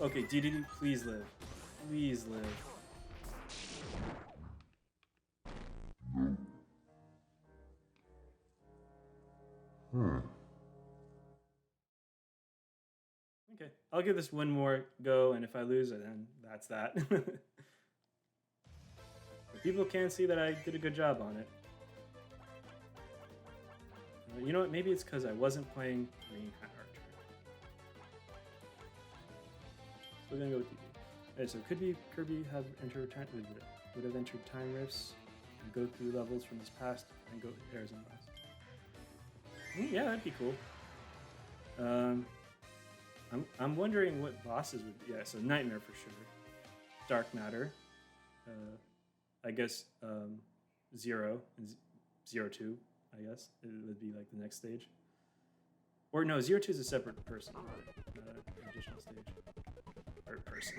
Okay, DDD, please live. Please live. Okay, I'll give this one more go, and if I lose it, then that's that. But people can see that I did a good job on it. You know what? Maybe it's because I wasn't playing Green Hat Archer. So we're gonna go with DD. Okay, so could be Kirby have entered time would have entered time rifts and go through levels from his past and go airs and buys. Yeah, that'd be cool. I'm wondering what bosses would be. Yeah, so Nightmare for sure. Dark Matter. I guess Zero and Zero 2, I guess. It would be like the next stage. Or no, Zero 2 is a separate person. Additional stage. Or person.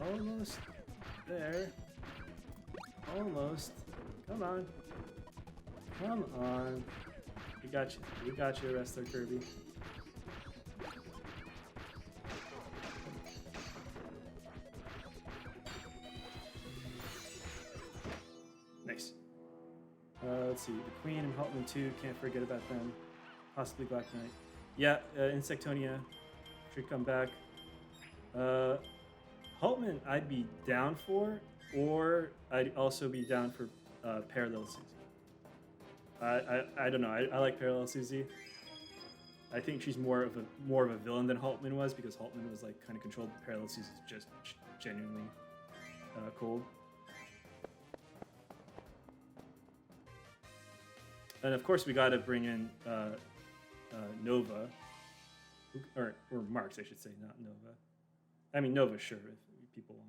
Almost there. Almost. Come on. Come on. We got you. We got you, Wrestler Kirby. Nice. Let's see. The Queen and Haltman 2. Can't forget about them. Possibly Black Knight. Yeah, Insectonia should come back. Haltman, I'd be down for, or I'd also be down for Parallel Susie. I don't know. I like Parallel Susie. I think she's more of a villain than Haltman was, because Haltman was like kind of controlled. Parallel Susie's just genuinely cold. And of course, we got to bring in Nova, or Marks, I should say, not Nova. I mean, Nova, sure, if people want.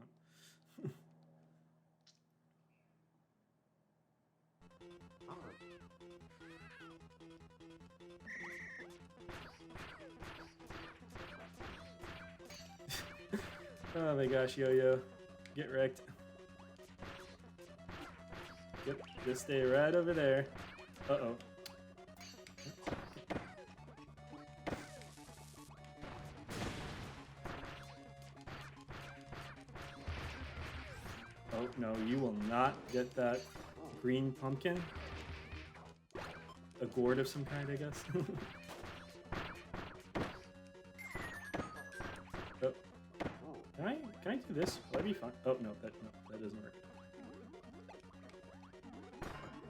Oh my gosh, Yo-Yo. Get wrecked. Yep, just stay right over there. Uh-oh. Oh, no, you will not get that green pumpkin. A gourd of some kind, I guess. Oh. Can I do this? Will that be fun? Oh, no, that doesn't work.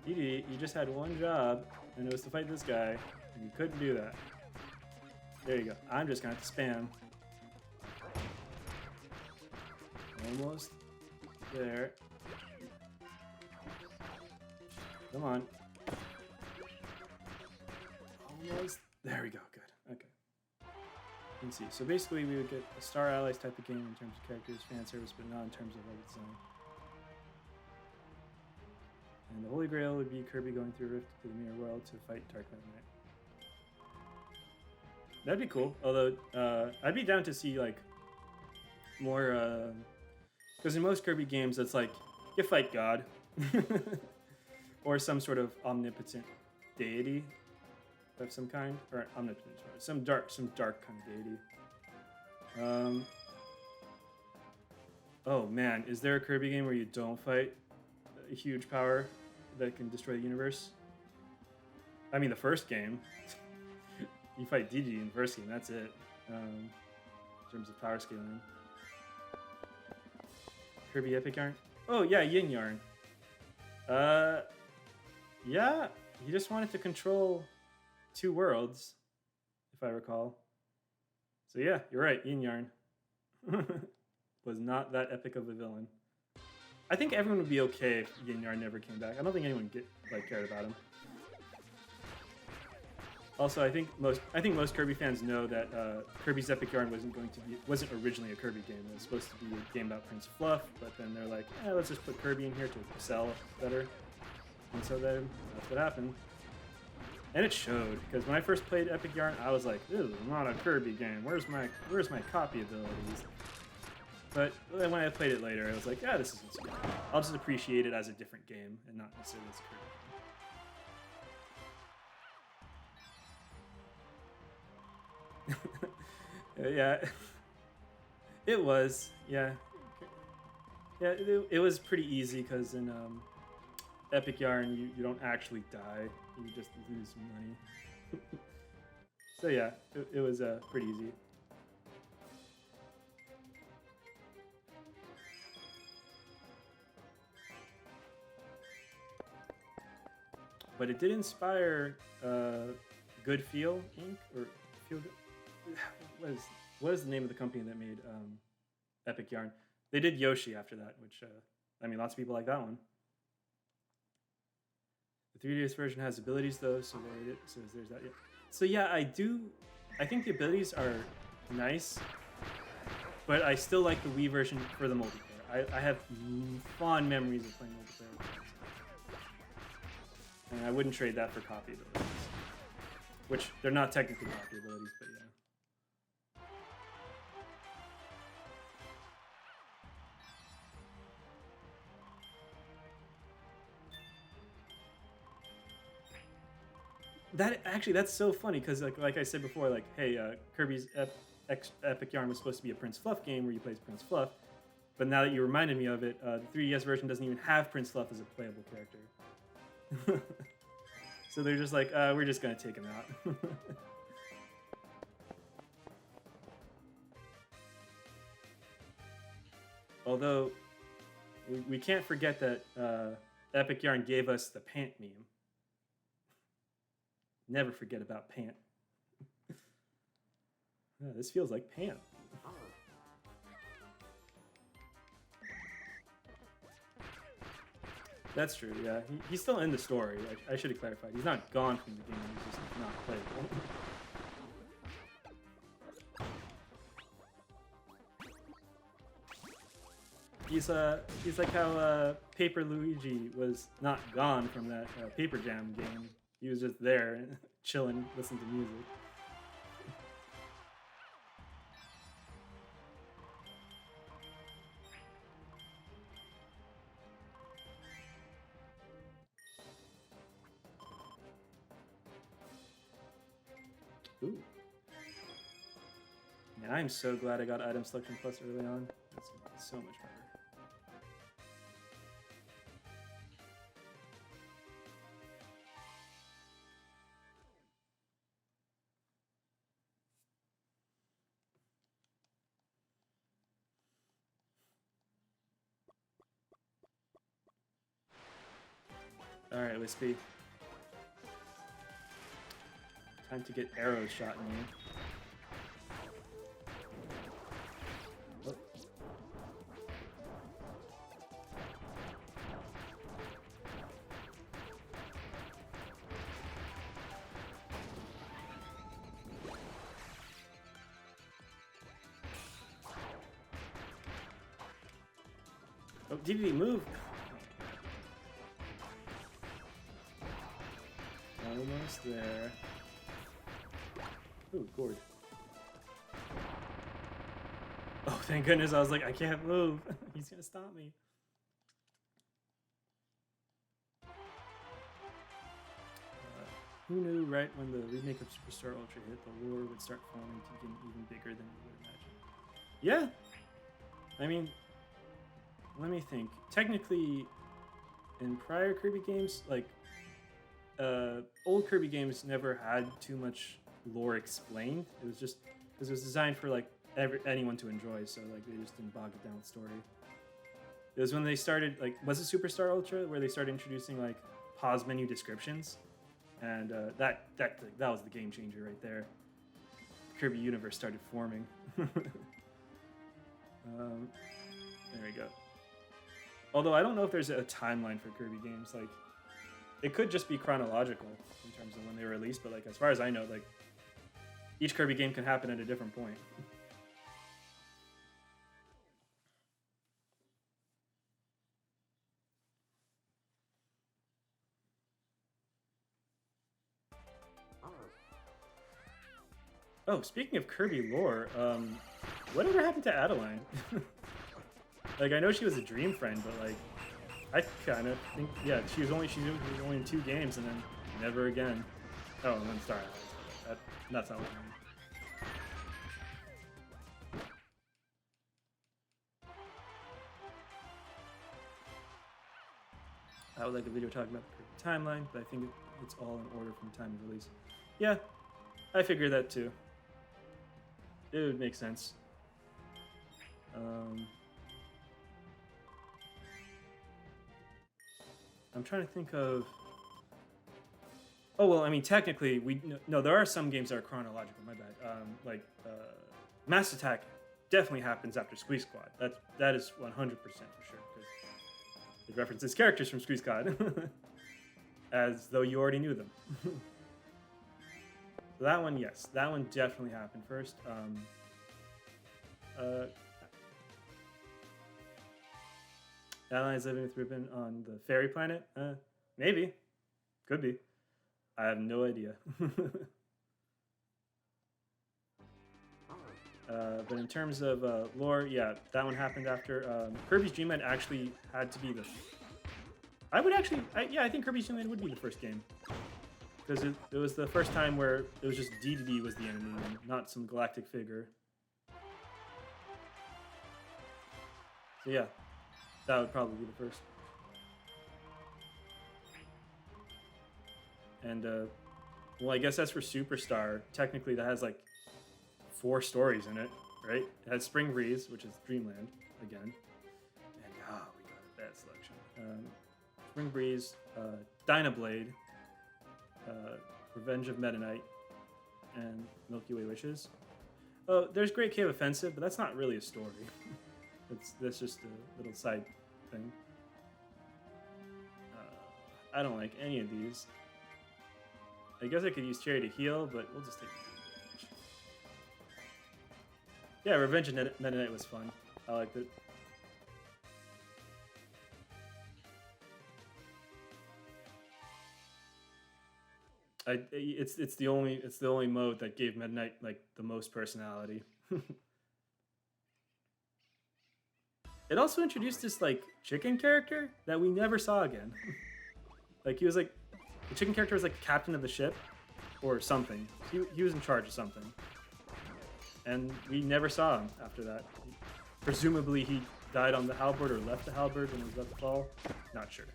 Edie, you just had one job, and it was to fight this guy, and you couldn't do that. There you go. I'm just gonna have to spam. Almost there. Come on. Almost. There we go. Good. Okay. Let's see. So basically, we would get a Star Allies type of game in terms of characters, fan service, but not in terms of level design. And the Holy Grail would be Kirby going through Rift to the Mirror World to fight Dark Knight. That'd be cool. Although, I'd be down to see, like, more, because in most Kirby games, it's like, you fight God. Or some sort of omnipotent deity of some kind. Or omnipotent, some dark kind of deity. Oh man, is there a Kirby game where you don't fight a huge power that can destroy the universe? I mean, the first game. You fight DG in the first game, that's it. In terms of power scaling. Kirby Epic Yarn? Oh yeah, Yin Yarn. Yeah, he just wanted to control 2 worlds, if I recall. So yeah, you're right, Yin Yarn. Was not that epic of a villain. I think everyone would be okay if Yin Yarn never came back. I don't think anyone cared about him. Also, I think most Kirby fans know that Kirby's Epic Yarn wasn't originally a Kirby game. It was supposed to be a game about Prince Fluff, but then they're like, let's just put Kirby in here to sell better. And so then that's what happened. And it showed, because when I first played Epic Yarn, I was like, this is not a Kirby game. Where's my copy abilities? But when I played it later, I was like, yeah, this isn't so bad. I'll just appreciate it as a different game and not necessarily as a Kirby game. Yeah, it was. Yeah, yeah, it was pretty easy because in Epic Yarn you don't actually die; you just lose money. So yeah, it was pretty easy. But it did inspire Good Feel Inc. or Feel Good. What is the name of the company that made Epic Yarn? They did Yoshi after that, which I mean, lots of people like that one. The 3DS version has abilities though, so there's that. Yeah. So yeah, I think the abilities are nice, but I still like the Wii version for the multiplayer. I have fond memories of playing multiplayer with friends. And I wouldn't trade that for copy abilities. Which, they're not technically copy abilities, but yeah. That's so funny, because like I said before, like, hey, Kirby's Epic Yarn was supposed to be a Prince Fluff game where you play as Prince Fluff, but now that you reminded me of it, the 3DS version doesn't even have Prince Fluff as a playable character. So they're just like, we're just gonna take him out. Although, we can't forget that Epic Yarn gave us the pant meme. Never forget about pant. Yeah, this feels like pant. That's true, yeah. He's still in the story. I should have clarified. He's not gone from the game, he's just not playable. He's like how Paper Luigi was not gone from that Paper Jam game. He was just there, chilling, listening to music. Ooh. Man, I'm so glad I got Item Selection Plus early on. That's so much better. Alright, Wispy. Time to get arrows shot in you. Oh. Oh, DDD, move! Almost there. Ooh, gourd. Oh, thank goodness. I was like, I can't move. He's gonna stop me. Who knew right when the remake of Superstar Ultra hit, the lore would start falling to get even bigger than we would imagine? Yeah. I mean, let me think. Technically, in prior Kirby games, like, old Kirby games never had too much lore explained. It was just because it was designed for like anyone to enjoy, so like they just didn't bog it down with story. It was when they started, like, was it Superstar Ultra where they started introducing like pause menu descriptions, and that was the game changer right there. The Kirby universe started forming. There we go. Although I don't know if there's a timeline for Kirby games. Like, it could just be chronological in terms of when they were released, but like as far as I know, like each Kirby game can happen at a different point. Oh, speaking of Kirby lore, whatever happened to Adeline? Like, I know she was a dream friend, but like, I kind of think, yeah, she was only in 2 games and then never again. Oh, and then Star Allies. That's not what I mean. I would like a video talking about the timeline, but I think it's all in order from time of release. Yeah, I figured that too. It would make sense. I'm trying to think of. Oh well, I mean, technically, no. There are some games that are chronological. My bad. Mass Attack definitely happens after Squeak Squad. That is 100% for sure. It references characters from Squeak Squad, as though you already knew them. So that one, yes, that one definitely happened first. Allies living with Ribbon on the fairy planet? Maybe, could be. I have no idea. But in terms of lore, yeah, that one happened after Kirby's Dream Land actually had to be the. I think Kirby's Dream Land would be the first game because it was the first time where it was just D was the enemy, and not some galactic figure. So yeah, that would probably be the first. And well, I guess that's for Superstar. Technically, that has like 4 stories in it, right? It has Spring Breeze, which is Dreamland again, and we got a bad selection. Spring Breeze, Dynablade, Revenge of Meta Knight, and Milky Way Wishes. Oh, there's Great Cave Offensive, but that's not really a story. That's just a little side thing. I don't like any of these. I guess I could use Cherry to heal, but we'll just take damage. Yeah, Revenge of Meta Knight was fun. I liked it. It's the only mode that gave Meta Knight like the most personality. It also introduced this like chicken character that we never saw again. Like he was like the chicken character was like captain of the ship or something. He was in charge of something. And we never saw him after that. Presumably he died on the halberd or left the halberd when he was about to fall. Not sure.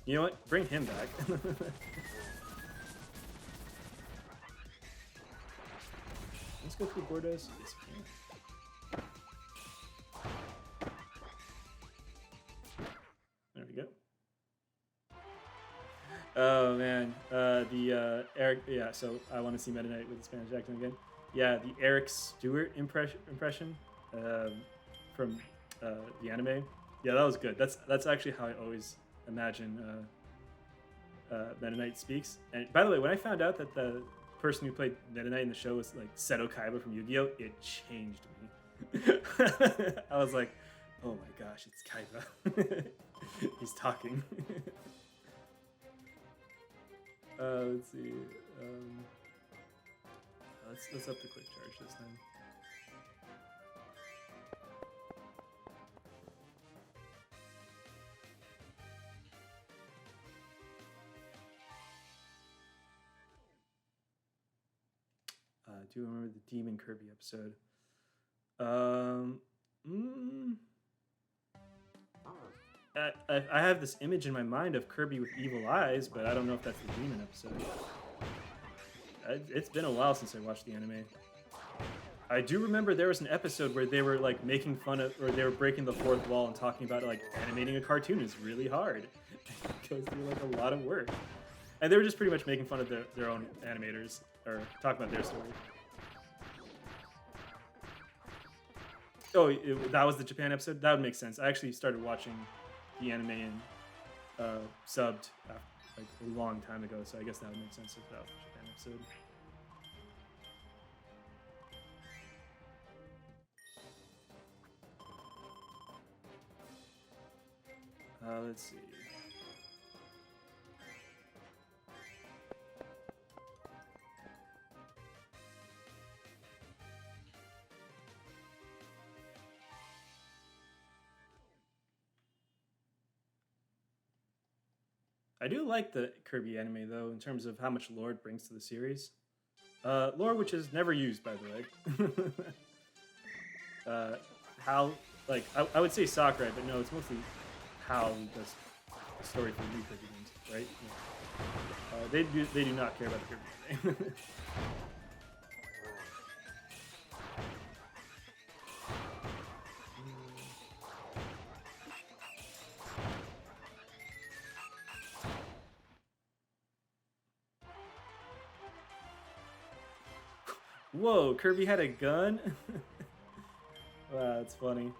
You know what? Bring him back. Let's go through Bordeaux. Yes, we can. There we go. Oh man, Eric. Yeah, so I want to see Meta Knight with the Spanish accent again. Yeah, the Eric Stewart impression from the anime. Yeah, that was good. That's actually how I always imagine Meta Knight speaks. And by the way, when I found out that the person who played Meta Knight in the show was like Seto Kaiba from Yu-Gi-Oh, it changed me. I was like, oh my gosh, it's Kaiba. He's talking. Let's see. Let's up the quick charge this time. Do you remember the Demon Kirby episode? I have this image in my mind of Kirby with evil eyes, but I don't know if that's the Demon episode. It's been a while since I watched the anime. I do remember there was an episode where they were like making fun of, or they were breaking the fourth wall and talking about like animating a cartoon is really hard. It goes through like a lot of work. And they were just pretty much making fun of their own animators, or talking about their story. Oh, that was the Japan episode? That would make sense. I actually started watching the anime and subbed like a long time ago, so I guess that would make sense if that was the Japan episode. Let's see. I do like the Kirby anime though, in terms of how much lore it brings to the series. Lore which is never used, by the way. How, like, I would say Sakurai, but no, it's mostly how does the story for new Kirby games, right? Yeah. They do not care about the Kirby anime. Whoa, Kirby had a gun? Wow, that's funny.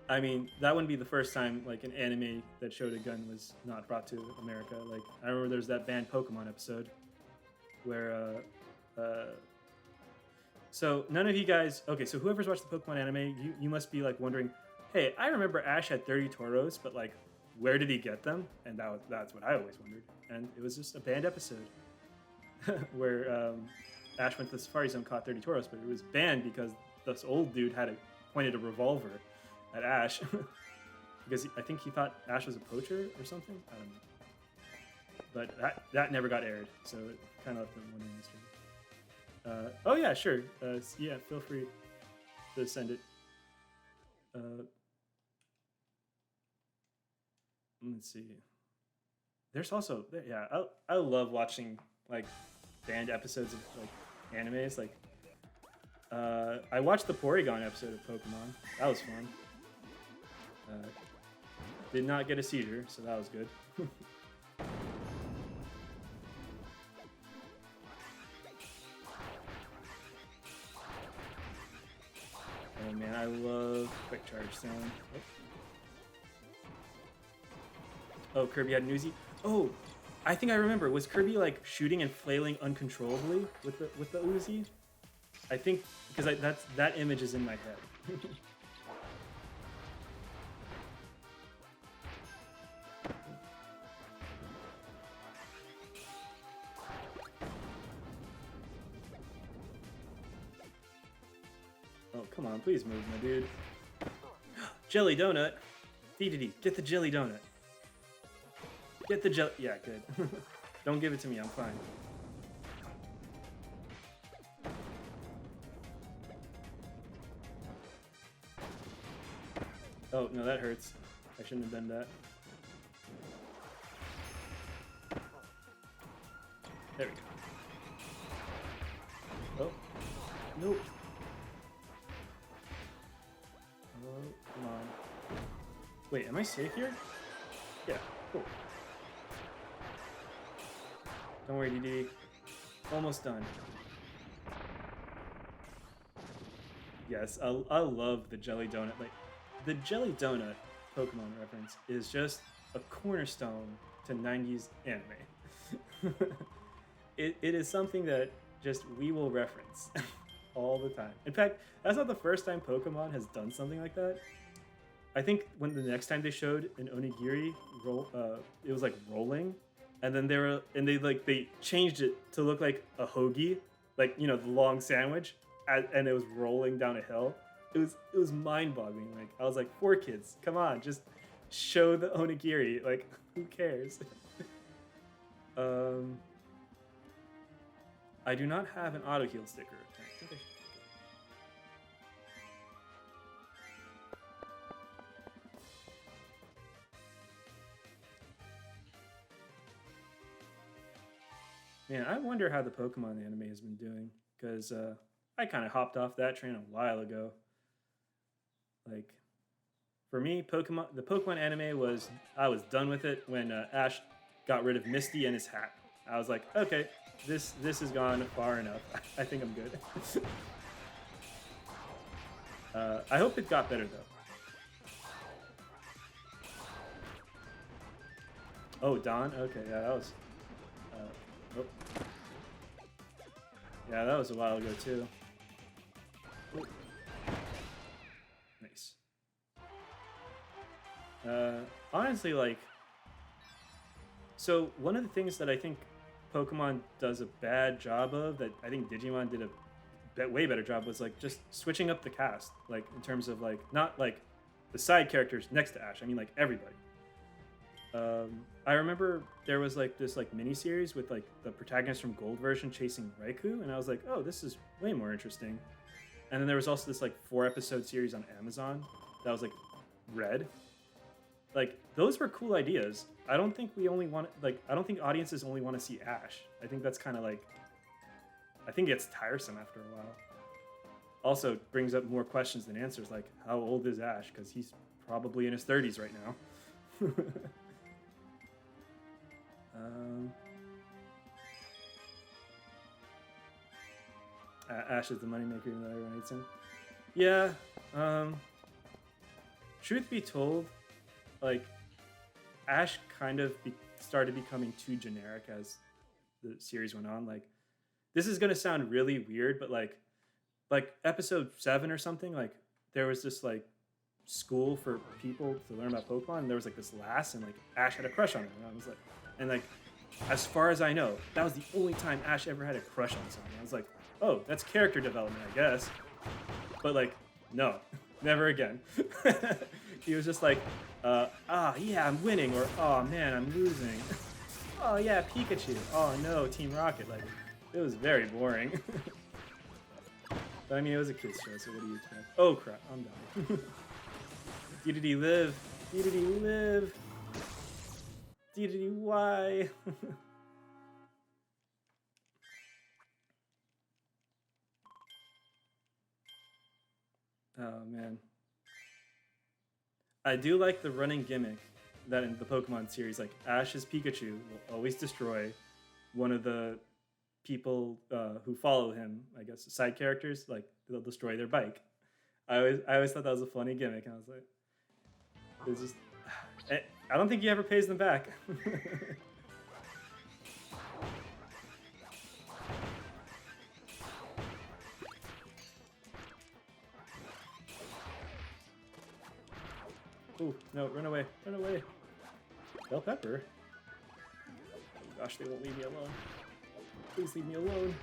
I mean, that wouldn't be the first time like an anime that showed a gun was not brought to America. Like I remember there's that banned Pokemon episode where so none of you guys, okay, so whoever's watched the Pokemon anime, you must be like wondering, hey, I remember Ash had 30 Tauros, but like where did he get them? And that's what I always wondered. And it was just a banned episode where Ash went to the Safari Zone, caught 30 Tauros, but it was banned because this old dude pointed a revolver at Ash because I think he thought Ash was a poacher or something. I don't know. But that never got aired, so it kind of left them wondering mystery. Oh yeah, sure. Yeah, feel free to send it. Let's see. There's also, yeah, I love watching like banned episodes of like animes. Like I watched the Porygon episode of Pokemon. That was fun. Did not get a seizure, so that was good. Oh man, I love quick charge sound. Oh, Kirby had an Uzi. Oh, I think I remember. Was Kirby like shooting and flailing uncontrollably with the Uzi? I think because that image is in my head. Oh, come on, please move, my dude. Jelly donut. Dedede, get the jelly donut. Get the jelly. Yeah, good. Don't give it to me. I'm fine. Oh, no, that hurts. I shouldn't have done that. There we go. Oh. Nope. Oh, come on. Wait, am I safe here? Yeah, cool. Don't worry, DD. Almost done. Yes, I love the jelly donut. Like, the jelly donut Pokemon reference is just a cornerstone to 90s anime. It is something that just we will reference all the time. In fact, that's not the first time Pokemon has done something like that. I think when the next time they showed an onigiri roll, it was like rolling, and then they changed it to look like a hoagie, like, you know, the long sandwich, and it was rolling down a hill. It was mind-boggling. Like, I was like, 4 kids, come on, just show the onigiri. Like, who cares? I do not have an auto heal sticker. I think I should. Man, I wonder how the Pokemon anime has been doing, because I kind of hopped off that train a while ago. Like, for me, the Pokemon anime I was done with it when Ash got rid of Misty and his hat. I was like, okay, this has gone far enough. I think I'm good. I hope it got better though. Oh, Dawn? Okay, yeah, that was... oh. Yeah, that was a while ago too. Ooh. Nice. Honestly, like... So, one of the things that I think Pokemon does a bad job of, that I think Digimon did a way better job, was like just switching up the cast. Like, in terms of like, not like the side characters next to Ash. I mean, like everybody. I remember there was like this like mini series with like the protagonist from Gold version chasing Raikou, and I was like, oh, this is way more interesting. And then there was also this like 4-episode series on Amazon that was like Red. Like those were cool ideas. I don't think we only want like I don't think audiences only want to see Ash. I think that's kind of like I think it's tiresome after a while. Also brings up more questions than answers, like how old is Ash? Because he's probably in his 30s right now. Ash is the moneymaker even though everyone hates him. Yeah. Truth be told, like Ash kind of started becoming too generic as the series went on. Like this is gonna sound really weird, but like episode 7 or something, like there was this like school for people to learn about Pokemon, and there was like this lass, and like Ash had a crush on her, and I was like, and like as far as I know, that was the only time Ash ever had a crush on someone. I was like, oh, that's character development, I guess. But like, no, never again. He was just like, yeah, I'm winning, or oh man, I'm losing. Oh yeah, Pikachu. Oh no, Team Rocket. Like, it was very boring. But I mean, it was a kid's show, so what do you expect? Oh crap, I'm done. DDD live. DDD live. DDD why? Oh man. I do like the running gimmick that in the Pokemon series, like Ash's Pikachu will always destroy one of the people who follow him, I guess, side characters, like they'll destroy their bike. I always thought that was a funny gimmick, and I was like, it's just, I don't think he ever pays them back. Oh, no, run away, run away. Bell Pepper? Oh gosh, they won't leave me alone. Please leave me alone.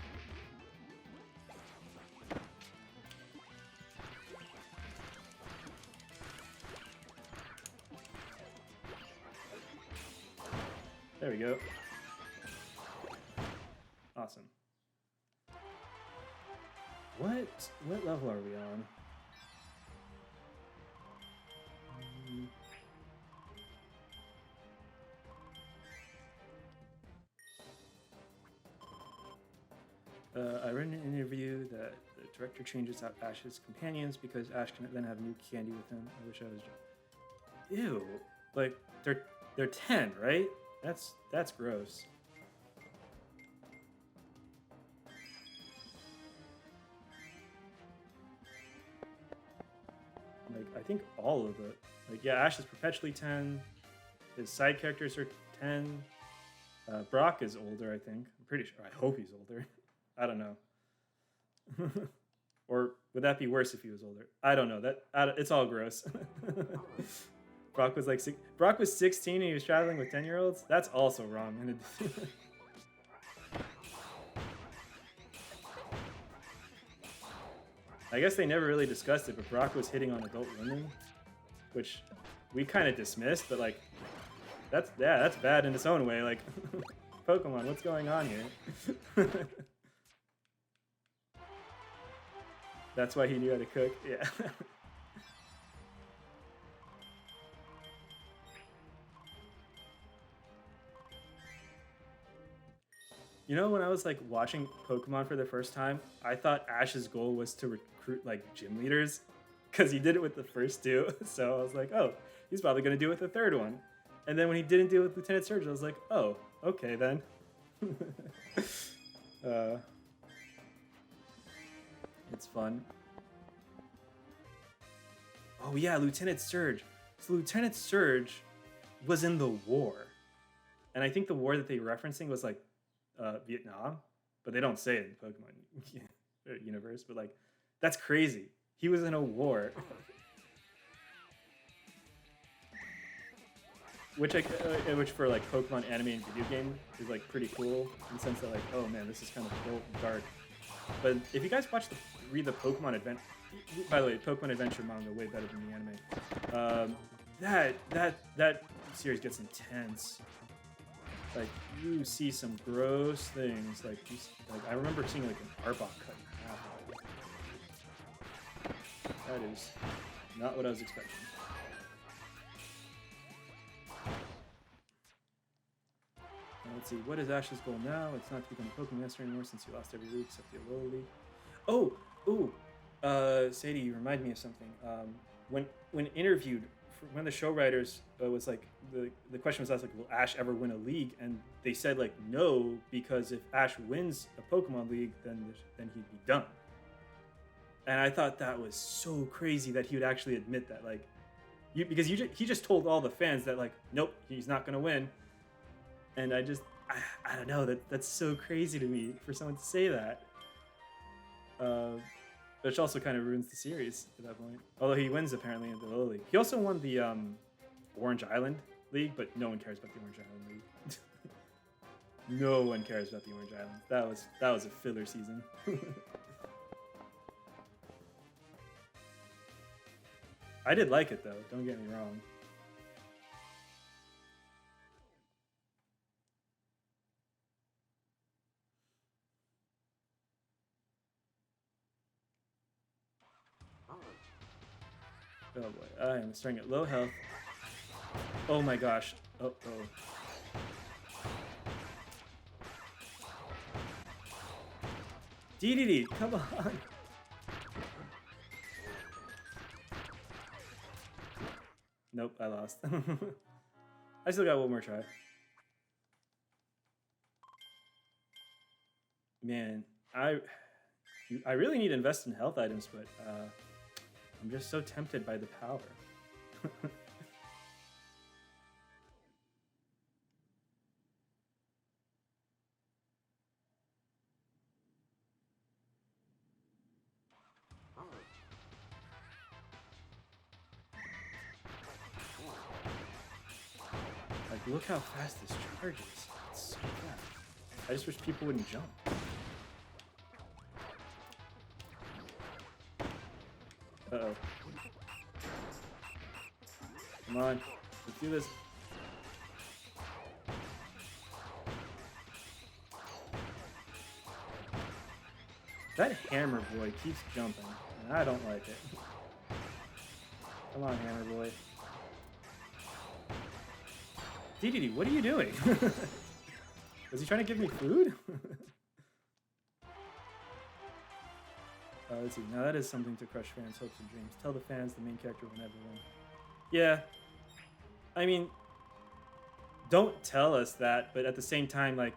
There we go. Awesome. What level are we on? I read in an interview that the director changes out Ash's companions because Ash can then have new candy with him. I wish I was. Ew, like they're 10, right? That's gross. Like I think all of it. Like yeah, Ash is perpetually 10. His side characters are 10. Brock is older, I think. I'm pretty sure. I hope he's older. I don't know. Or would that be worse if he was older? I don't know. It's all gross. Brock was like Brock was 16 and he was traveling with 10-year-olds. That's also wrong. I guess they never really discussed it, but Brock was hitting on adult women, which we kind of dismissed. But like, that's bad in its own way. Like, Pokemon, what's going on here? That's why he knew how to cook. Yeah. You know, when I was like watching Pokemon for the first time, I thought Ash's goal was to recruit like gym leaders because he did it with the first two. So I was like, oh, he's probably going to do it with the third one. And then when he didn't do it with Lieutenant Surge, I was like, oh, okay then. It's fun. Oh yeah, Lieutenant Surge. So Lieutenant Surge was in the war. And I think the war that they were referencing was like Vietnam, but they don't say it in Pokemon universe, but like, that's crazy. He was in a war. Which for like Pokemon anime and video game is like pretty cool in the sense that like, oh man, this is kind of dark. But if you guys read the Pokemon By the way, Pokemon Adventure manga way better than the anime. That series gets intense. Like you see some gross things. Like I remember seeing like an Arbok cut in half. That is not what I was expecting. Let's see, what is Ash's goal now? It's not to become a Pokemon Master anymore since he lost every league except the Alola League. Sadie, you remind me of something. When interviewed, one of the show writers was like, the question was asked like, will Ash ever win a league? And they said like no, because if Ash wins a Pokemon League, then he'd be done. And I thought that was so crazy that he would actually admit that, like, he just told all the fans that like, nope, he's not gonna win. And I don't know, that's so crazy to me for someone to say that. Which also kind of ruins the series at that point. Although he wins apparently in the Alola League. He also won the Orange Island League, but no one cares about the Orange Island League. No one cares about the Orange Island. That was a filler season. I did like it though, don't get me wrong. Oh boy, I am starting at low health. Oh my gosh. Oh. DDD, come on. Nope, I lost. I still got one more try. Man, I really need to invest in health items, but I'm just so tempted by the power. Like, look how fast this charges. It's so fast. I just wish people wouldn't jump. Uh-oh. Come on, let's do this. That hammer boy keeps jumping, and I don't like it. Come on, hammer boy. DDD, what are you doing? Was he trying to give me food? Let's see. Now that is something to crush fans' hopes and dreams. Tell the fans the main character will never win. Yeah. I mean, don't tell us that, but at the same time, like,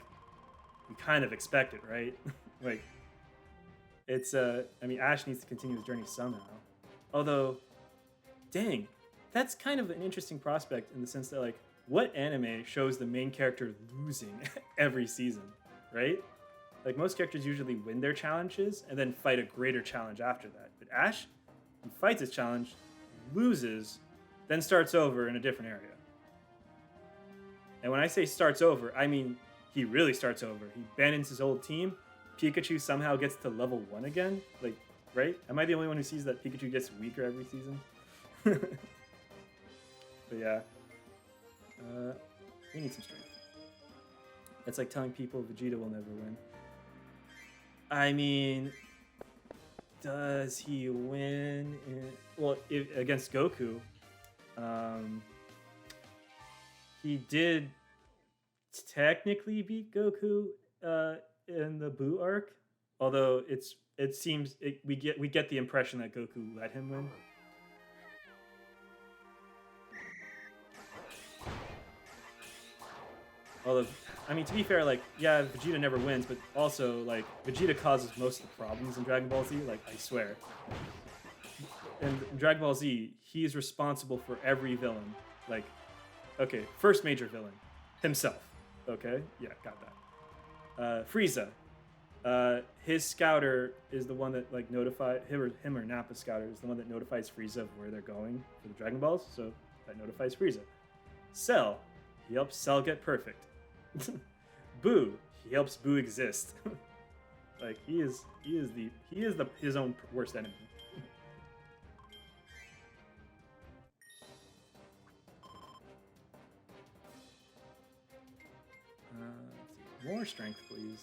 we kind of expect it, right? Like, it's, I mean, Ash needs to continue his journey somehow. Although, dang, that's kind of an interesting prospect in the sense that, like, what anime shows the main character losing every season, right? Like, most characters usually win their challenges and then fight a greater challenge after that. But Ash, he fights his challenge, loses, then starts over in a different area. And when I say starts over, I mean he really starts over. He abandons his old team. Pikachu somehow gets to level 1 again. Like, right? Am I the only one who sees that Pikachu gets weaker every season? But yeah. We need some strength. That's like telling people Vegeta will never win. I mean, does he win? Against Goku, he did technically beat Goku in the Buu arc, although we get the impression that Goku let him win. Although, I mean, to be fair, like, yeah, Vegeta never wins, but also, like, Vegeta causes most of the problems in Dragon Ball Z, like, I swear. In Dragon Ball Z, he's responsible for every villain. Like, okay, first major villain, himself. Okay, yeah, got that. Frieza. His scouter is the one that, like, him or Nappa scouter is the one that notifies Frieza of where they're going for the Dragon Balls, so that notifies Frieza. Cell, he helps Cell get perfect. Boo, he helps Boo exist. Like, he is his own worst enemy. More strength, please.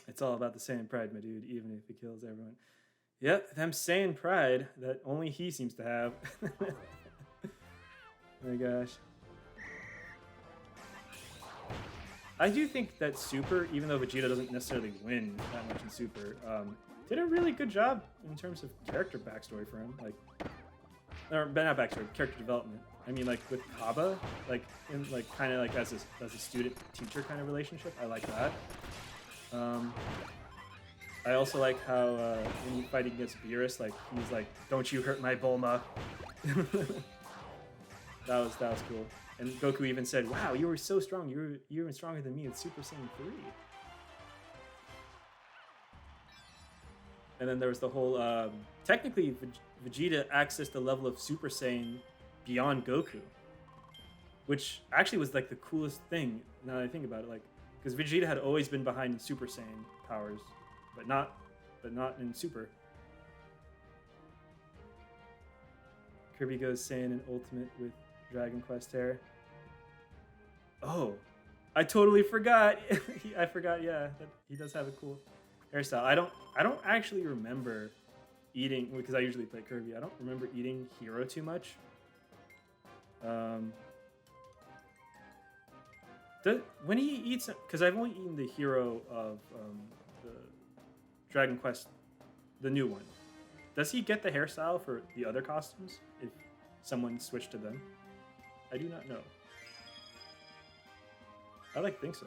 It's all about the Saiyan pride, my dude, even if it kills everyone. Yep, them Saiyan pride that only he seems to have. Oh my gosh. I do think that Super, even though Vegeta doesn't necessarily win that much in Super, did a really good job in terms of character backstory for him. Like, or not backstory, character development. I mean, like with Kaba, like in like kind of like as a student teacher kind of relationship. I like that. I also like how when he's fighting against Beerus, like he's like, "Don't you hurt my Bulma." that was cool. And Goku even said, "Wow, you were so strong. You were even stronger than me in Super Saiyan 3." And then there was the whole technically Vegeta accessed the level of Super Saiyan beyond Goku, which actually was like the coolest thing now that I think about it. Like, because Vegeta had always been behind in Super Saiyan powers, but not in Super. Kirby goes Saiyan in Ultimate with Dragon Quest hair. Oh, I totally forgot. I forgot. Yeah, that he does have a cool hairstyle. I don't actually remember eating because I usually play Kirby. I don't remember eating Hero too much. When he eats, because I've only eaten the Hero of the Dragon Quest, the new one. Does he get the hairstyle for the other costumes if someone switched to them? I do not know. I like to think so.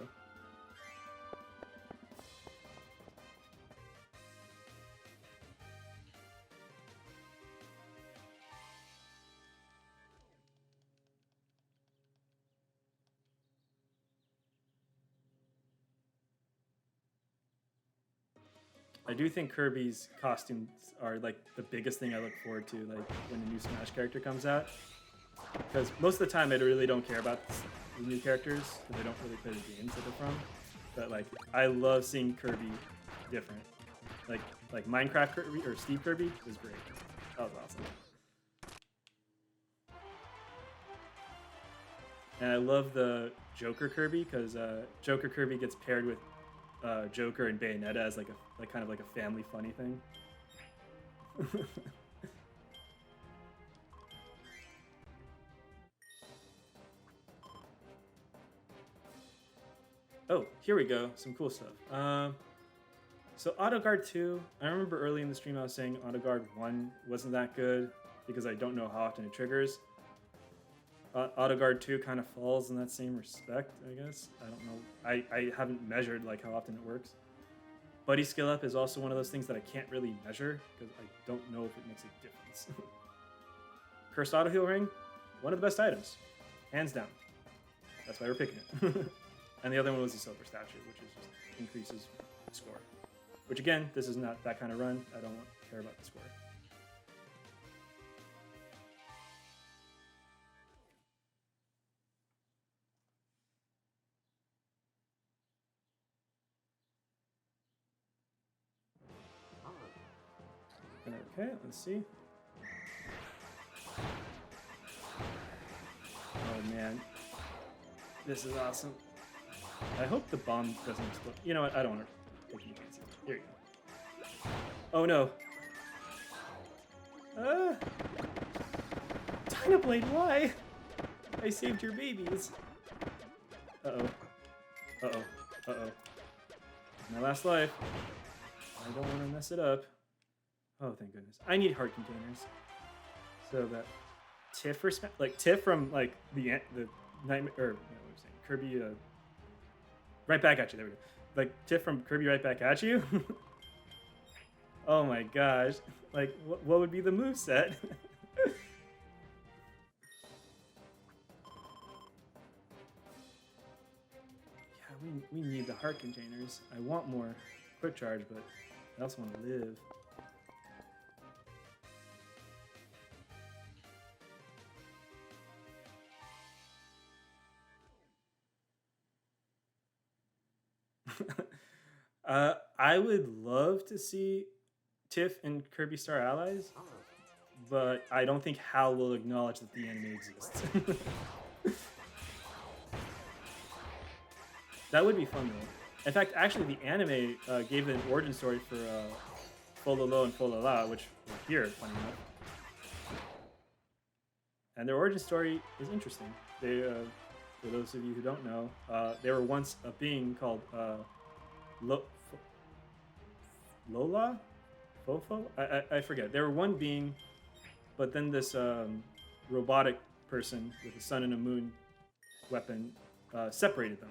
I do think Kirby's costumes are like the biggest thing I look forward to, like when a new Smash character comes out. Because most of the time I really don't care about the new characters because I don't really play the games that they're from. But like I love seeing Kirby different. Like Minecraft Kirby or Steve Kirby was great. That was awesome. And I love the Joker Kirby because Joker Kirby gets paired with Joker and Bayonetta as like kind of like a family funny thing. Oh, here we go. Some cool stuff. So Auto Guard 2, I remember early in the stream I was saying Auto Guard 1 wasn't that good because I don't know how often it triggers. Auto Guard 2 kind of falls in that same respect, I guess. I don't know. I haven't measured like how often it works. Buddy Skill Up is also one of those things that I can't really measure because I don't know if it makes a difference. Cursed Auto Heal Ring, one of the best items. Hands down. That's why we're picking it. And the other one was the Silver Statue, which is just increases score. Which again, this is not that kind of run. I don't care about the score. Okay, let's see. Oh man, this is awesome. I hope the bomb doesn't explode. You know what? I don't want to. Here you go. Oh no. Dynablade, why? I saved your babies. Uh-oh. Uh-oh. Uh-oh. My last life. I don't want to mess it up. Oh, thank goodness. I need heart containers. So that Tiff or like Tiff from like the Nightmare or what was saying? Kirby right back at you. There we go. Like Tiff from Kirby right back at you. Oh my gosh. Like what would be the moveset? Yeah, we need the heart containers. I want more quick charge, but I also want to live. I would love to see Tiff and Kirby Star Allies, but I don't think Hal will acknowledge that the anime exists. That would be fun though. In fact, actually, the anime gave an origin story for Fololo and Folala, which were here, funny enough. And their origin story is interesting. They, for those of you who don't know, they were once a being called Lola? Fofo? I forget. They were one being, but then this robotic person with a sun and a moon weapon separated them.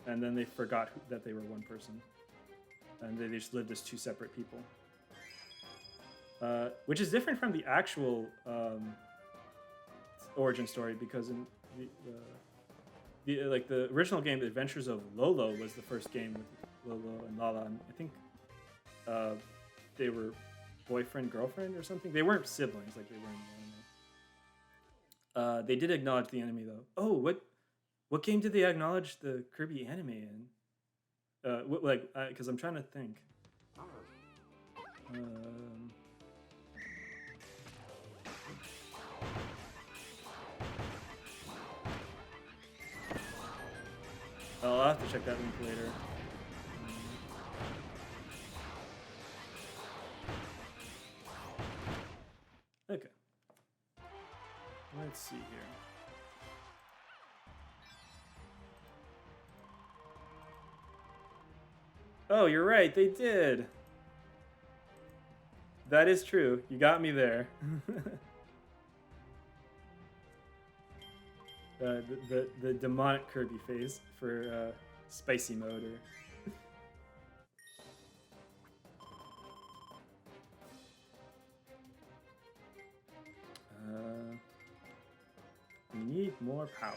And then they forgot that they were one person. And they just lived as two separate people. Which is different from the actual origin story, because in the original game, The Adventures of Lolo was the first game with Lolo and Lala, and I think they were boyfriend girlfriend or something. They weren't siblings like they were in the anime. They did acknowledge the anime though. Oh, what game did they acknowledge the Kirby anime in? Because I'm trying to think. I'll have to check that link later. Okay. Let's see here. Oh, you're right, they did. That is true. You got me there. The demonic Kirby phase for spicy mode or we need more power.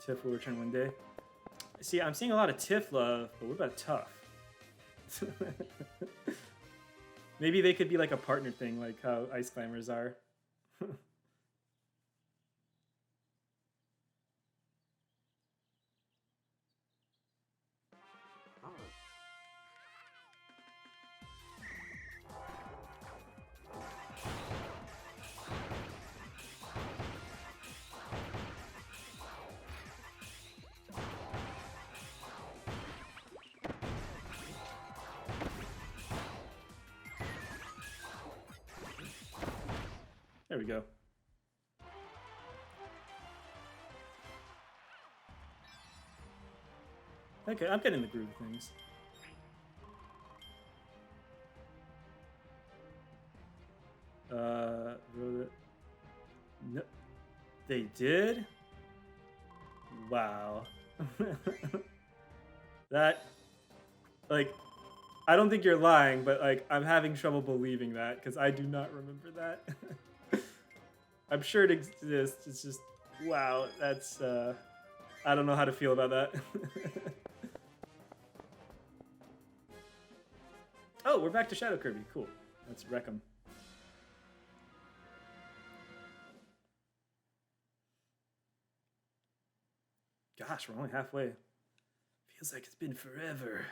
Tiff will return one day. See, I'm seeing a lot of Tiff love, but what about Tough? Maybe they could be like a partner thing, like how Ice Climbers are. There we go. Okay, I'm getting the groove of things. No, they did? Wow. That, like, I don't think you're lying, but like, I'm having trouble believing that because I do not remember that. I'm sure it exists. It's just, wow, that's, I don't know how to feel about that. Oh, we're back to Shadow Kirby. Cool. Let's wreck him. Gosh, we're only halfway. Feels like it's been forever.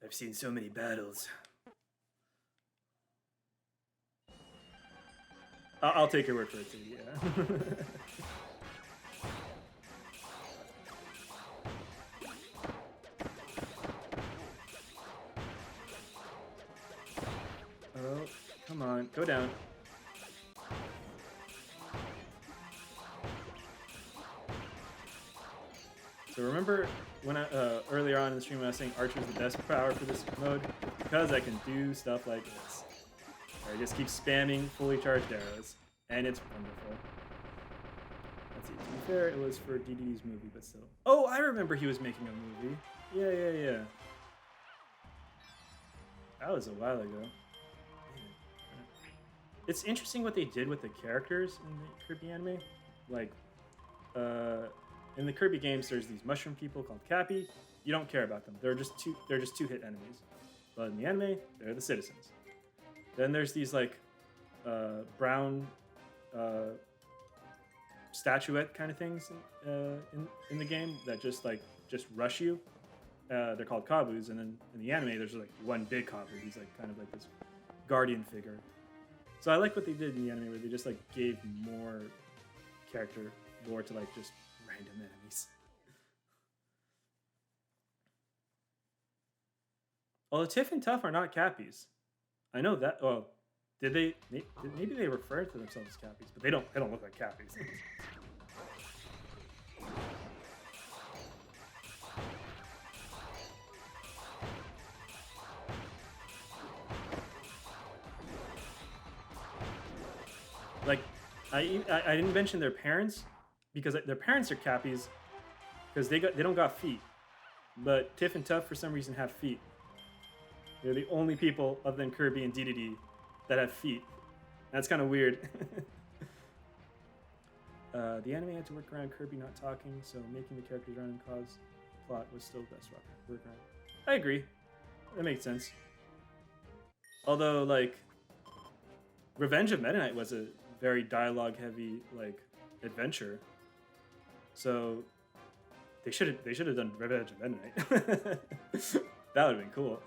I've seen so many battles. I'll take your word for it too, yeah. Oh, come on, go down. So remember when earlier on in the stream when I was saying Archer's the best power for this mode? Because I can do stuff like this. I just keep spamming fully charged arrows, and it's wonderful. Let's see, to be fair, it was for DD's movie, but still. Oh, I remember he was making a movie. Yeah. That was a while ago. It's interesting what they did with the characters in the Kirby anime. Like, in the Kirby games, there's these mushroom people called Cappy. You don't care about them. They're just two-hit enemies. But in the anime, they're the citizens. Then there's these like brown statuette kind of things in the game that just rush you. They're called kabus, and then in the anime, there's like one big kabu. He's like kind of like this guardian figure. So I like what they did in the anime, where they just like gave more character lore to like just random enemies. Although Tiff and Tuff are not Cappies, I know that. Well, did they? Maybe they refer to themselves as Cappies, but they don't. They don't look like Cappies. Like, I didn't mention their parents because their parents are Cappies because they don't got feet, but Tiff and Tuff for some reason have feet. They're the only people other than Kirby and DDD that have feet. That's kind of weird. The anime had to work around Kirby not talking, so making the characters run and cause the plot was still the best workaround. I agree. That makes sense. Although, like, Revenge of Meta Knight was a very dialogue-heavy, like, adventure. So they should have done Revenge of Meta Knight. That would have been cool.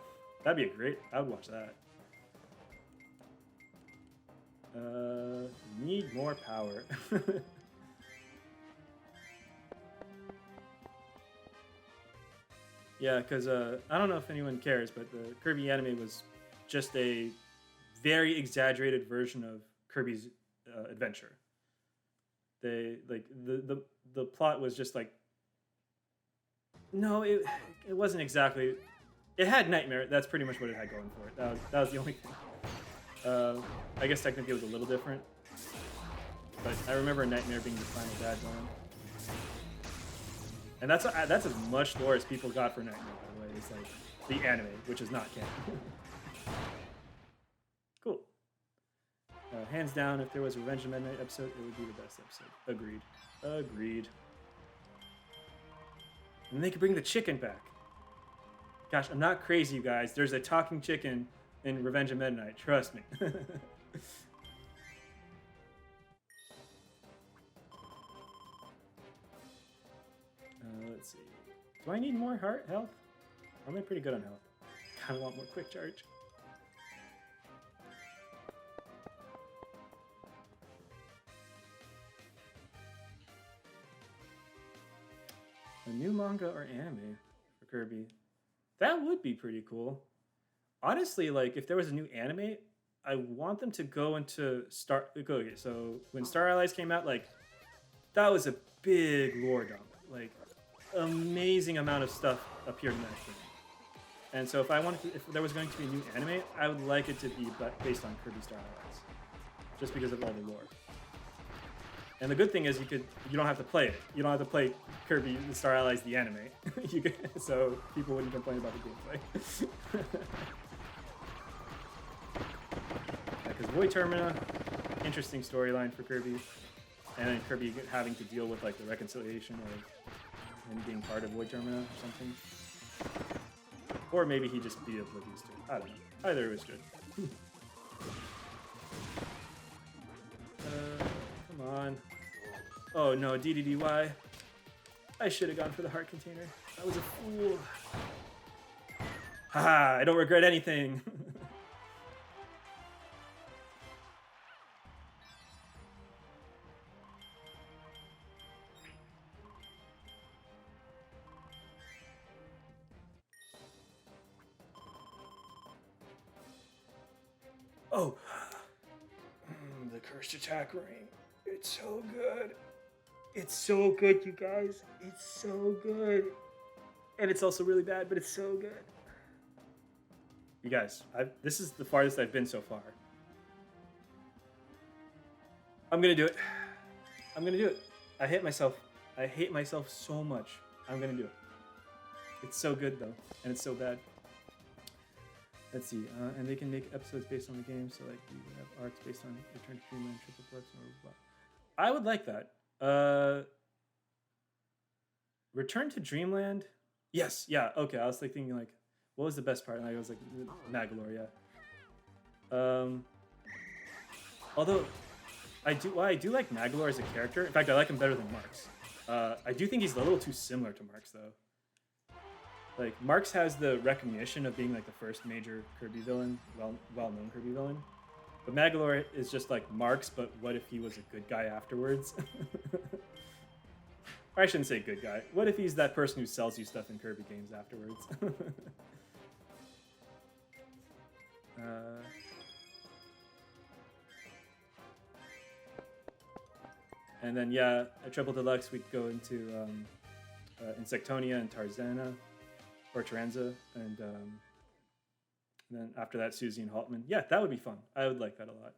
That'd be I would watch that. Need more power. Yeah, because I don't know if anyone cares, but the Kirby anime was just a very exaggerated version of Kirby's adventure. They like the plot was just like, no, it wasn't exactly. It had Nightmare. That's pretty much what it had going for it. That was the only thing. I guess technically it was a little different, but I remember Nightmare being the final bad one. And that's as much lore as people got for Nightmare, by the way. It's like the anime, which is not canon. Cool. Hands down, if there was a Revenge of Meta Knight episode, it would be the best episode. Agreed. Agreed. And they could bring the chicken back. Gosh, I'm not crazy, you guys. There's a talking chicken in Revenge of Meta Knight. Trust me. Let's see. Do I need more health? I'm pretty good on health. Kind of want more quick charge. A new manga or anime for Kirby. That would be pretty cool. Honestly, like, if there was a new anime, I want them to go into Star... Okay, so when Star Allies came out, like, that was a big lore dump. Like, amazing amount of stuff appeared in that game. And so if there was going to be a new anime, I would like it to be based on Kirby Star Allies. Just because of all the lore. And the good thing is you don't have to play it. You don't have to play Kirby Star Allies the anime. So people wouldn't complain about the gameplay. Because Void Termina, interesting storyline for Kirby. And then Kirby having to deal with like the reconciliation of him being part of Void Termina or something. Or maybe he just be oblivious to it. I don't know. Either was good. Come on. Oh no, DDDY. I should have gone for the heart container. I was a fool. Haha, I don't regret anything. Oh, the cursed attack ring. It's so good. It's so good, you guys. It's so good. And it's also really bad, but it's so good. You guys, this is the farthest I've been so far. I'm gonna do it. I'm gonna do it. I hate myself. I hate myself so much. I'm gonna do it. It's so good though, and it's so bad. Let's see, and they can make episodes based on the game, so like you have arcs based on Return to Dreamland, Triple Plex, or blah. I would like that. Return to Dreamland? Yes, yeah, okay. I was like thinking like, what was the best part? And I was like, Magolor, yeah. Although, I do like Magalore as a character. In fact, I like him better than Marx. I do think he's a little too similar to Marx, though. Like, Marx has the recognition of being like the first major Kirby villain, well-known Kirby villain. But Magalore is just like Marx, but what if he was a good guy afterwards? Or I shouldn't say good guy. What if he's that person who sells you stuff in Kirby games afterwards? And then, yeah, at Triple Deluxe, we'd go into Insectonia and Tarzana, or Taranza, and then after that, Susie and Haltman. Yeah, that would be fun. I would like that a lot.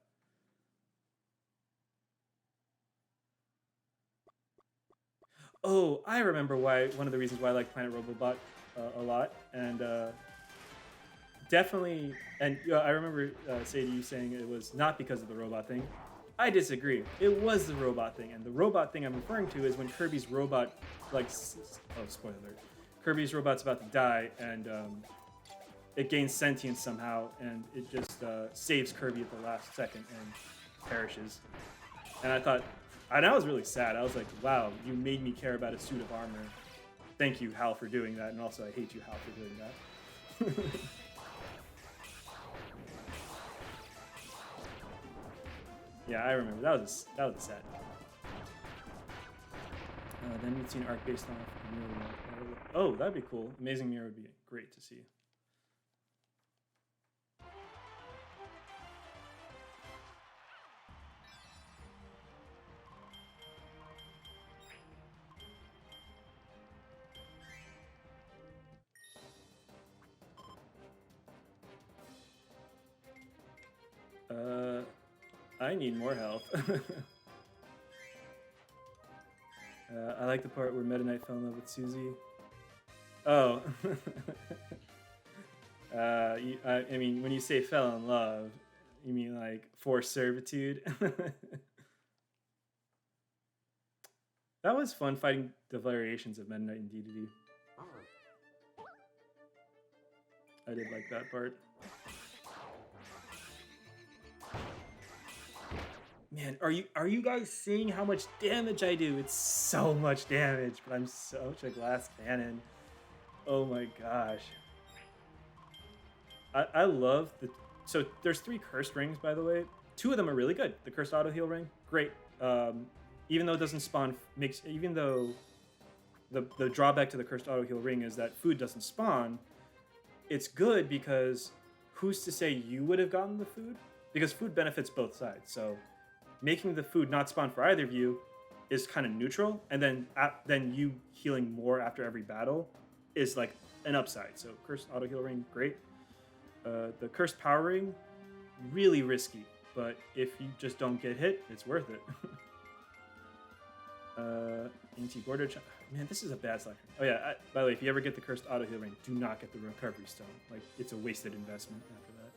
Oh, I remember one of the reasons why I like Planet Robobot a lot, and definitely, and I remember Sadie, you saying it was not because of the robot thing. I disagree. It was the robot thing, and the robot thing I'm referring to is when Kirby's robot, like, oh, spoiler alert, Kirby's robot's about to die, and it gains sentience somehow, and it just saves Kirby at the last second and perishes. And I thought, and I was really sad. I was like, wow, you made me care about a suit of armor. Thank you, Hal, for doing that, and also I hate you, Hal, for doing that. Yeah, I remember. That was a sad. Then we'd see an arc based on. Oh, that'd be cool. Amazing Mirror would be great to see. I need more health. I like the part where Meta Knight fell in love with Susie. Oh. I mean, when you say fell in love, you mean like forced servitude? That was fun fighting the variations of Meta Knight and DDD. I did like that part. Man, are you guys seeing how much damage I do? It's so much damage, but I'm such a glass cannon. Oh my gosh. I love the... So there's 3 cursed rings, by the way. 2 of them are really good. The cursed auto heal ring, great. Even though it doesn't spawn... Even though the drawback to the cursed auto heal ring is that food doesn't spawn, it's good because who's to say you would have gotten the food? Because food benefits both sides, so... Making the food not spawn for either of you is kind of neutral, and then you healing more after every battle is like an upside. So cursed auto heal ring, great. The cursed power ring, really risky, but if you just don't get hit, it's worth it. Gordo, man, this is a bad selection. Oh yeah, by the way, if you ever get the cursed auto heal ring, do not get the recovery stone. Like, it's a wasted investment after that.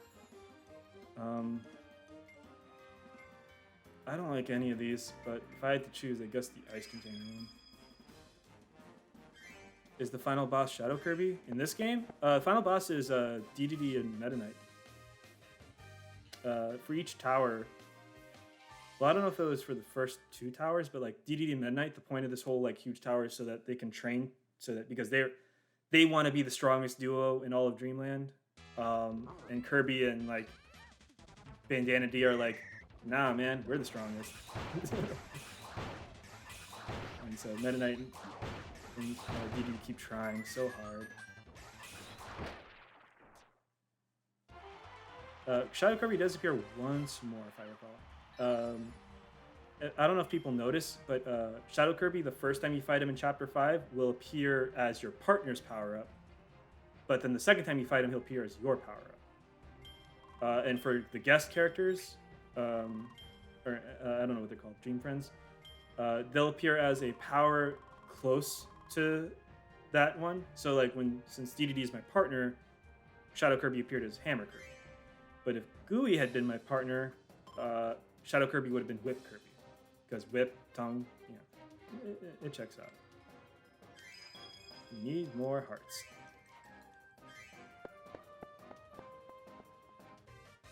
I don't like any of these, but if I had to choose, I guess the ice container one. Is the final boss Shadow Kirby in this game? Final boss is DDD and Meta Knight. For each tower, well, I don't know if it was for the first 2 towers, but like DDD and Meta Knight, the point of this whole like huge tower is so that they can train, so that because they want to be the strongest duo in all of Dreamland, and Kirby and like Bandana D are like, nah, man, we're the strongest. And so Meta Knight and DD keep trying so hard. Shadow Kirby does appear once more, if I recall. I don't know if people notice, but Shadow Kirby, the first time you fight him in Chapter 5, will appear as your partner's power-up. But then the second time you fight him, he'll appear as your power-up. And for the guest characters... or I don't know what they're called, Dream Friends. They'll appear as a power close to that one. So like since DDD is my partner, Shadow Kirby appeared as Hammer Kirby. But if Gooey had been my partner, Shadow Kirby would have been Whip Kirby. Because Whip, Tongue, it checks out. We need more hearts.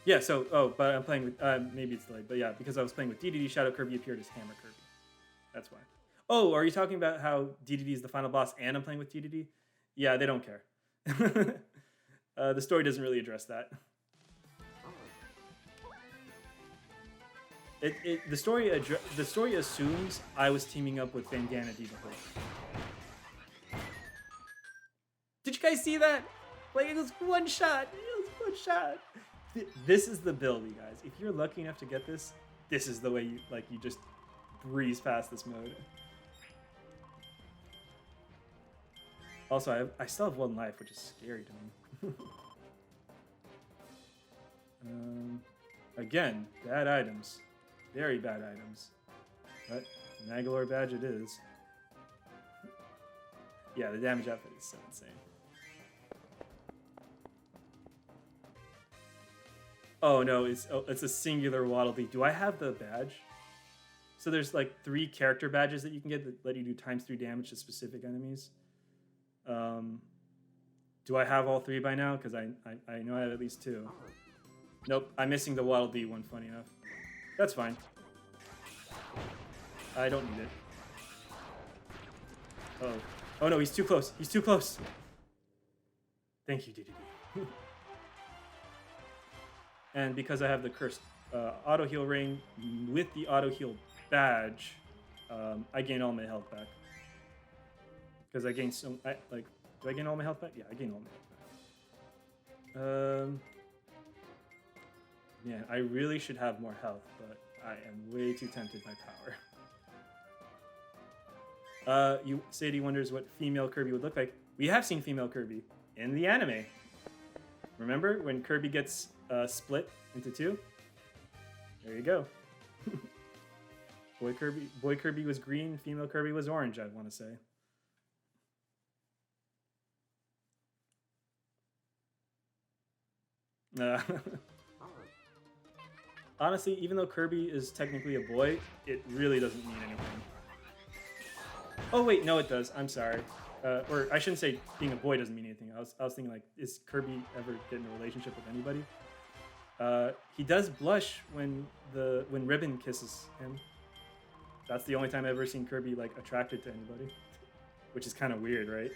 Yeah, so, but I'm playing with, maybe it's delayed, but yeah, because I was playing with DDD, Shadow Kirby appeared as Hammer Kirby. That's why. Oh, are you talking about how DDD is the final boss and I'm playing with DDD? Yeah, they don't care. The story doesn't really address that. The story assumes I was teaming up with Bandana Diva Hope. Did you guys see that? Like, it was one shot. This is the build, you guys. If you're lucky enough to get this, this is the way you just breeze past this mode. Also, I still have 1 life, which is scary to me. Again, bad items. Very bad items. But Nagalore badge it is. Yeah, the damage output is so insane. Oh no, it's a singular Waddle Dee. Do I have the badge? So there's like 3 character badges that you can get that let you do ×3 damage to specific enemies. Do I have all 3 by now? Because I know I have at least 2. Nope, I'm missing the Waddle Dee one, funny enough. That's fine. I don't need it. Oh. Oh no, he's too close. He's too close. Thank you, DDD. And because I have the cursed auto heal ring with the auto heal badge, I gain all my health back. Because I gain do I gain all my health back? Yeah, I gain all my health back. Yeah, I really should have more health, but I am way too tempted by power. Sadie wonders what female Kirby would look like. We have seen female Kirby in the anime. Remember when Kirby gets split into 2? There you go. Boy Kirby was green, female Kirby was orange, I want to say. Honestly, even though Kirby is technically a boy, it really doesn't mean anything. Oh wait, no it does. I'm sorry. Or I shouldn't say being a boy doesn't mean anything. I was thinking like, is Kirby ever get in a relationship with anybody? He does blush when Ribbon kisses him. That's the only time I've ever seen Kirby like attracted to anybody, which is kind of weird, right?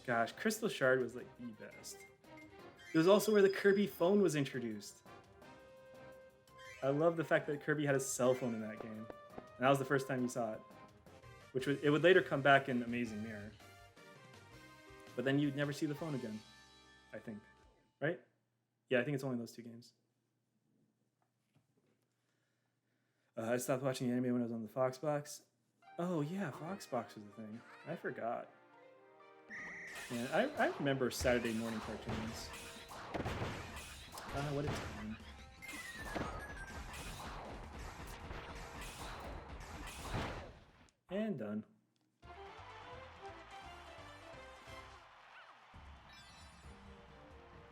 Gosh, Crystal Shard was like the best. It was also where the Kirby phone was introduced. I love the fact that Kirby had a cell phone in that game. And that was the first time you saw it. It would later come back in Amazing Mirror. But then you'd never see the phone again, I think. Right? Yeah, I think it's only those 2 games. I stopped watching the anime when I was on the Fox Box. Oh yeah, Fox Box was the thing. I forgot. Yeah, I remember Saturday morning cartoons. What a time. And done.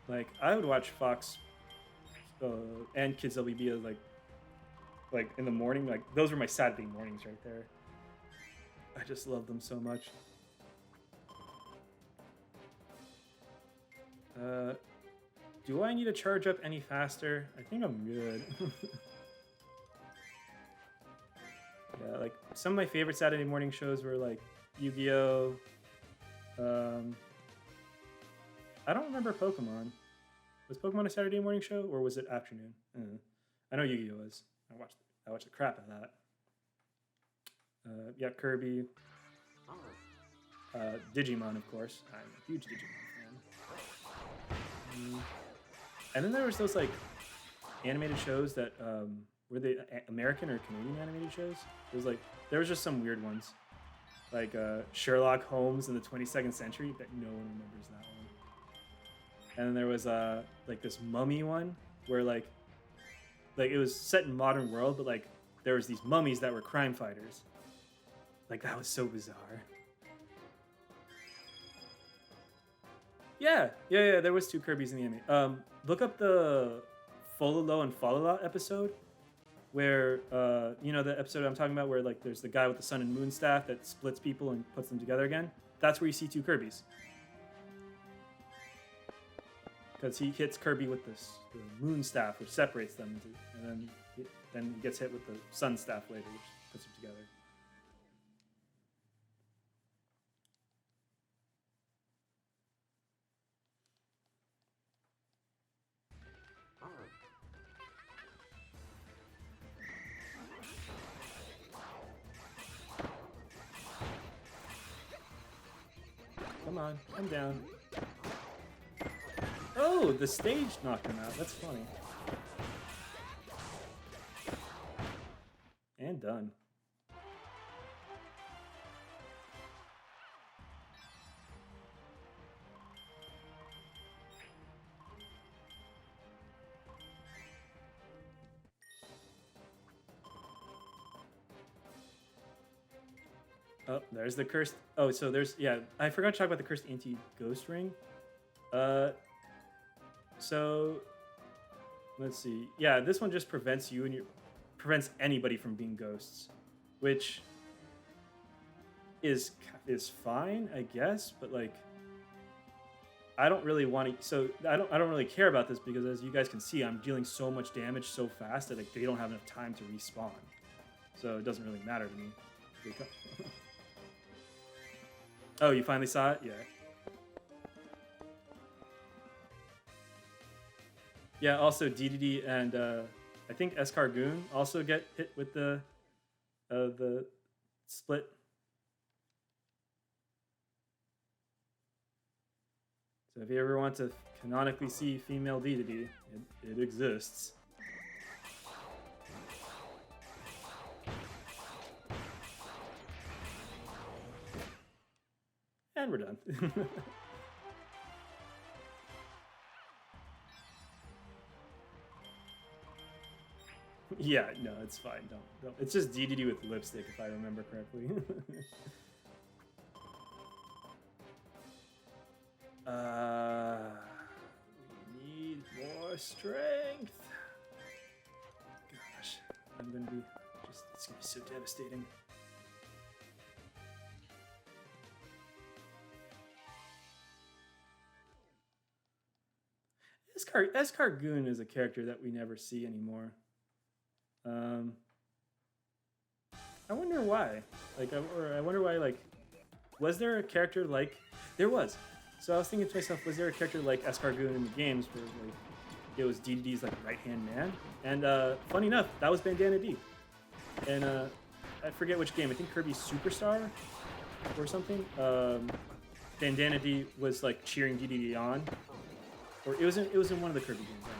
Like, I would watch Fox and Kids WB like in the morning. Like, those were my Saturday mornings right there. I just love them so much. Do I need to charge up any faster? I think I'm good. Yeah, like some of my favorite Saturday morning shows were like Yu-Gi-Oh! I don't remember Pokemon. Was Pokemon a Saturday morning show or was it afternoon? I know Yu-Gi-Oh! Was. I watched the crap out of that. Yeah, Kirby. Digimon, of course. I'm a huge Digimon fan. And then there was those like animated shows that were they American or Canadian animated shows? There was just some weird ones, like Sherlock Holmes in the 22nd century. But no one remembers that one. And then there was like this mummy one where like it was set in modern world, but like there was these mummies that were crime fighters. Like that was so bizarre. Yeah. There was 2 Kirbys in the anime. Look up the Fololo and Falala episode, where you know the episode I'm talking about, where like there's the guy with the sun and moon staff that splits people and puts them together again. That's where you see 2 Kirbys. because he hits Kirby with the moon staff, which separates them, and then he gets hit with the sun staff later, which puts them together. Come on, come down. Oh, the stage knocked him out. That's funny. And done. Oh, there's the cursed. Oh, so there's, yeah, I forgot to talk about the cursed anti-ghost ring. So let's see. Yeah, this one just prevents you and prevents anybody from being ghosts, which is fine, I guess, but like I don't really want to. So I don't really care about this because, as you guys can see, I'm dealing so much damage so fast that like they don't have enough time to respawn. So it doesn't really matter to me. Oh, you finally saw it? Yeah. Yeah, also DDD and I think Escargoon also get hit with the split. So if you ever want to canonically see female DDD, it exists. And we're done. Yeah, no, it's fine. Don't. It's just DDD with lipstick, if I remember correctly. We need more strength. Gosh, I'm gonna be just. It's gonna be so devastating. Escargoon is a character that we never see anymore. I wonder why. Like, I wonder why. Like, was there a character like there was? So I was thinking to myself, was there a character like Escargoon in the games where like it was DDD's like right hand man? And funny enough, that was Bandana D. And I forget which game. I think Kirby Superstar or something. Bandana D was like cheering DDD on, or it was in one of the Kirby games. I don't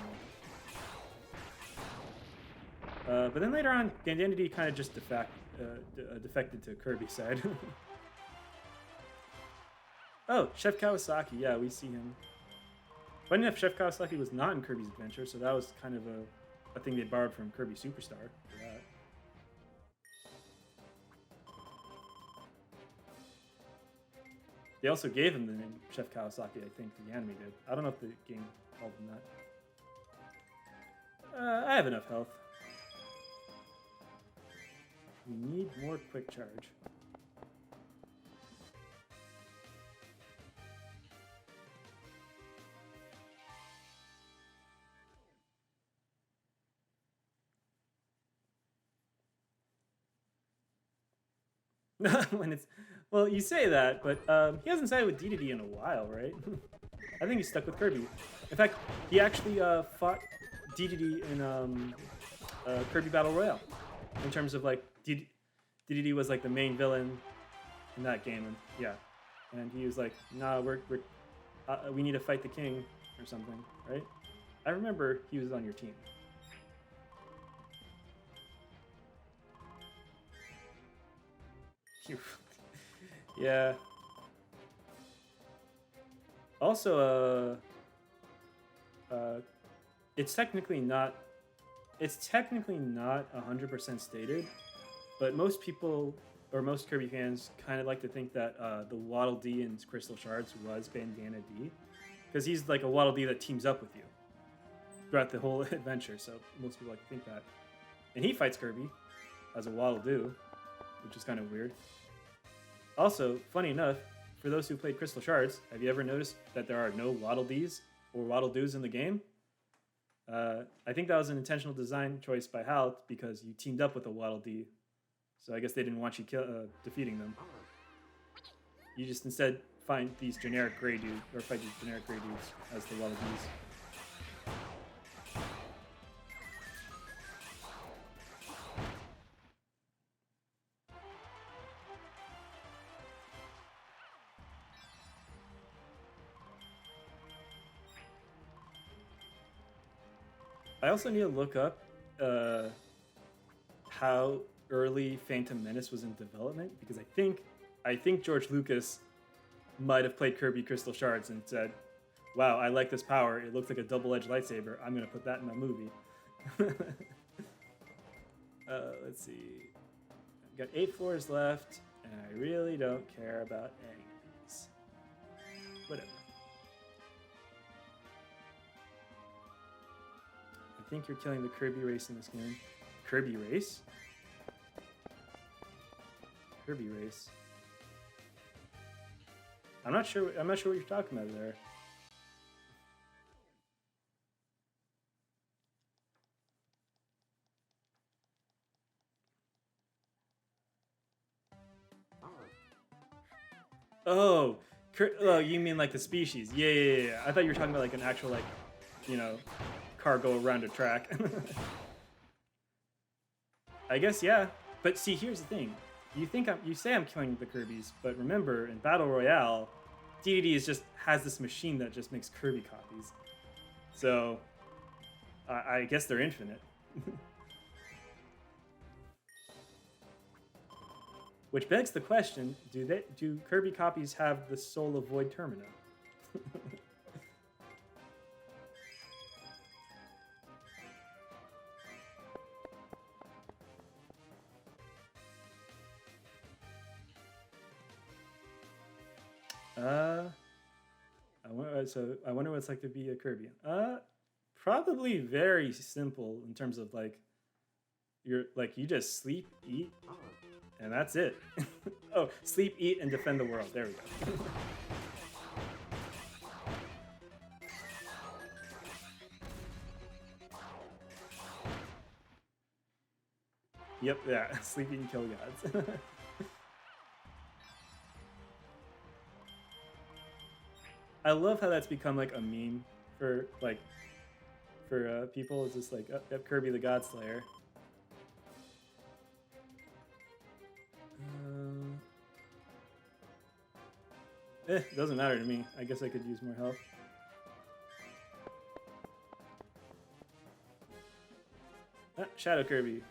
know. But then later on, Bandana D kind of just defected to Kirby's side. Oh, Chef Kawasaki. Yeah, we see him. Funny enough, Chef Kawasaki was not in Kirby's Adventure, so that was kind of a thing they borrowed from Kirby Superstar for that. They also gave him the name Chef Kawasaki, I think the anime did. I don't know if the game called him that. I have enough health. We need more quick charge. When it's, well, you say that, but he hasn't sided with DDD in a while, right? I think he's stuck with Kirby. In fact, he actually fought DDD in Kirby Battle Royale. In terms of like, DDD was like the main villain in that game, and yeah, and he was like, "Nah, we need to fight the king or something, right?" I remember he was on your team. Yeah. Also, it's technically not 100% stated, but most people or most Kirby fans kind of like to think that the Waddle Dee in Crystal Shards was Bandana D, because he's like a Waddle Dee that teams up with you throughout the whole adventure. So most people like to think that, and he fights Kirby as a Waddle Doo, which is kind of weird. Also, funny enough, for those who played Crystal Shards, have you ever noticed that there are no Waddle Dees or Waddle Doos in the game. I think that was an intentional design choice by Hal because you teamed up with a Waddle Dee. So I guess they didn't want you defeating them. You just instead find these generic gray dudes, or fight these generic gray dudes as the Waddle Dees. I also need to look up how early Phantom Menace was in development because I think George Lucas might have played Kirby Crystal Shards and said, "Wow, I like this power. It looks like a double-edged lightsaber. I'm gonna put that in my movie." Let's see. I've got 8 floors left, and I really don't care about any of these. Whatever. I think you're killing the Kirby race in this game. Kirby race? Kirby race. I'm not sure what you're talking about there. Oh, you mean like the species? Yeah. I thought you were talking about like an actual like, car go around a track. I guess yeah, but see, here's the thing: you say I'm killing the Kirbys, but remember in Battle Royale, DDD has this machine that just makes Kirby copies. So I guess they're infinite. Which begs the question: do Kirby copies have the soul of Void Termina? I wonder what it's like to be a Kirby. Probably very simple in terms of like, you just sleep, eat, and that's it. Oh, sleep, eat, and defend the world. There we go. Yep, yeah. Sleep, eat, and kill gods. I love how that's become like a meme for people. It's just like Kirby the God Slayer. Doesn't matter to me. I guess I could use more health. Shadow Kirby.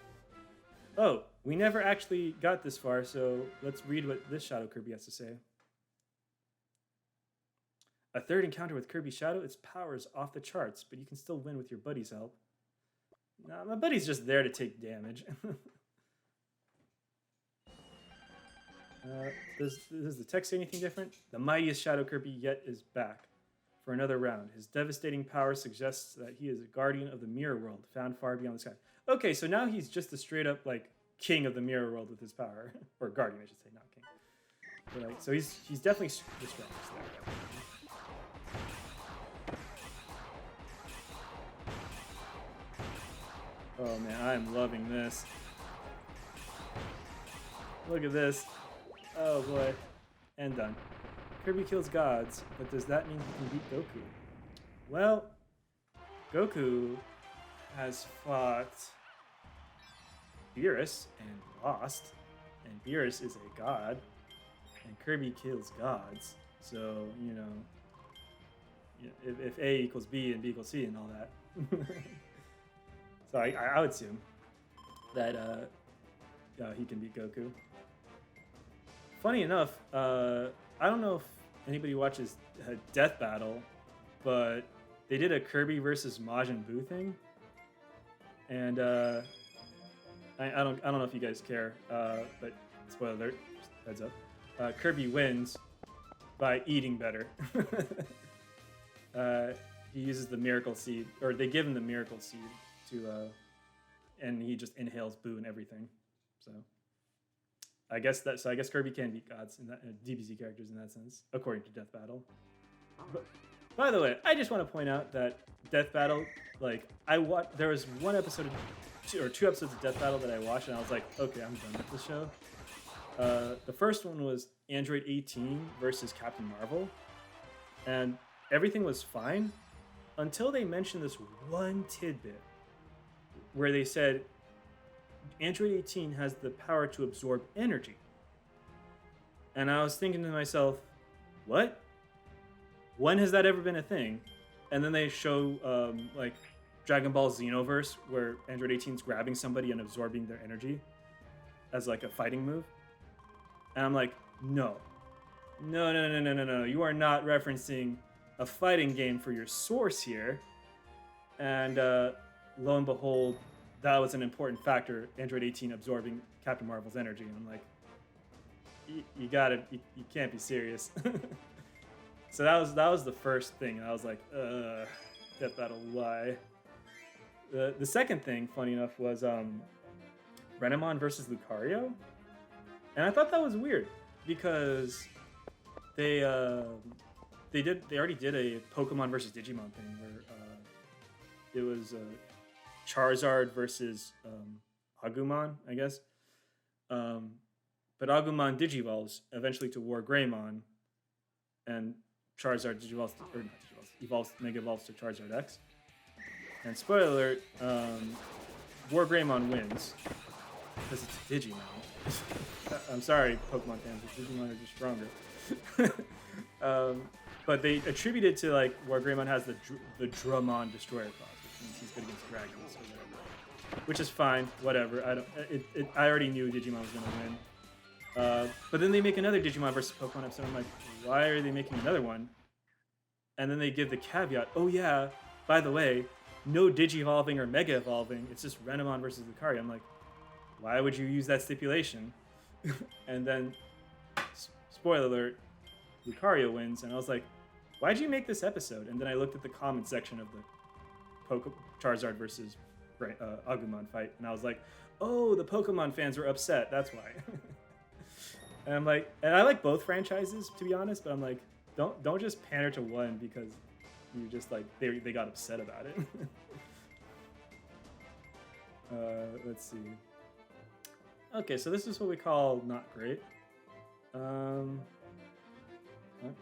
Oh, we never actually got this far, so let's read what this Shadow Kirby has to say. A third encounter with Kirby Shadow, its power is off the charts, but you can still win with your buddy's help. Nah, my buddy's just there to take damage. Does the text say anything different? The mightiest Shadow Kirby yet is back for another round. His devastating power suggests that he is a guardian of the mirror world, found far beyond the sky. Okay, so now he's just a straight up like king of the mirror world with his power, or guardian, I should say, not king. But, like, so he's definitely the strongest there. Oh man, I'm loving this. Look at this. Oh boy. And done. Kirby kills gods, but does that mean he can beat Goku? Well, Goku has fought Beerus and lost, and Beerus is a god, and Kirby kills gods, so, if A equals B and B equals C and all that. So I would assume that he can beat Goku. Funny enough, I don't know if anybody watches Death Battle, but they did a Kirby versus Majin Buu thing, and I don't know if you guys care, but spoiler alert, just heads up. Kirby wins by eating better. He uses the Miracle Seed, or they give him the Miracle Seed and he just inhales Boo and everything. So I guess Kirby can beat gods in that DBZ characters in that sense, according to Death Battle. By the way, I just want to point out that Death Battle, like there was one episode or two episodes of Death Battle that I watched, and I was like, okay, I'm done with the show. The first one was Android 18 versus Captain Marvel, and everything was fine until they mentioned this one tidbit where they said Android 18 has the power to absorb energy. And I was thinking to myself, what? When has that ever been a thing? And then they show like Dragon Ball Xenoverse where Android 18 is grabbing somebody and absorbing their energy as like a fighting move. And I'm like, no. You are not referencing a fighting game for your source here. And lo and behold, that was an important factor, Android 18 absorbing Captain Marvel's energy. And I'm like, you can't be serious. So that was the first thing. And I was like, Death Battle, why? The second thing, funny enough, was Renamon versus Lucario. And I thought that was weird because they already did a Pokemon versus Digimon thing where it was Charizard versus Agumon, I guess. But Agumon digivolves eventually to War Greymon, and Charizard Mega Evolves to Charizard X. And spoiler alert, War Greymon wins because it's a Digimon. I'm sorry, Pokemon fans, but Digimon are just stronger. But they attributed to like War Greymon has the Dramon Destroyer clause, which means he's good against dragons, or whatever. Which is fine, whatever. I already knew Digimon was gonna win. But then they make another Digimon versus Pokemon episode. I'm like, why are they making another one? And then they give the caveat, oh yeah, by the way, no Digivolving or Mega Evolving. It's just Renamon versus Lucario. I'm like, why would you use that stipulation? And then, spoiler alert, Lucario wins. And I was like, why'd you make this episode? And then I looked at the comment section of the Charizard versus Agumon fight. And I was like, oh, the Pokemon fans were upset. That's why. And I'm like, and I like both franchises, to be honest. But I'm like, don't just pander to one because you just like, they got upset about it. Let's see. Okay, so this is what we call not great.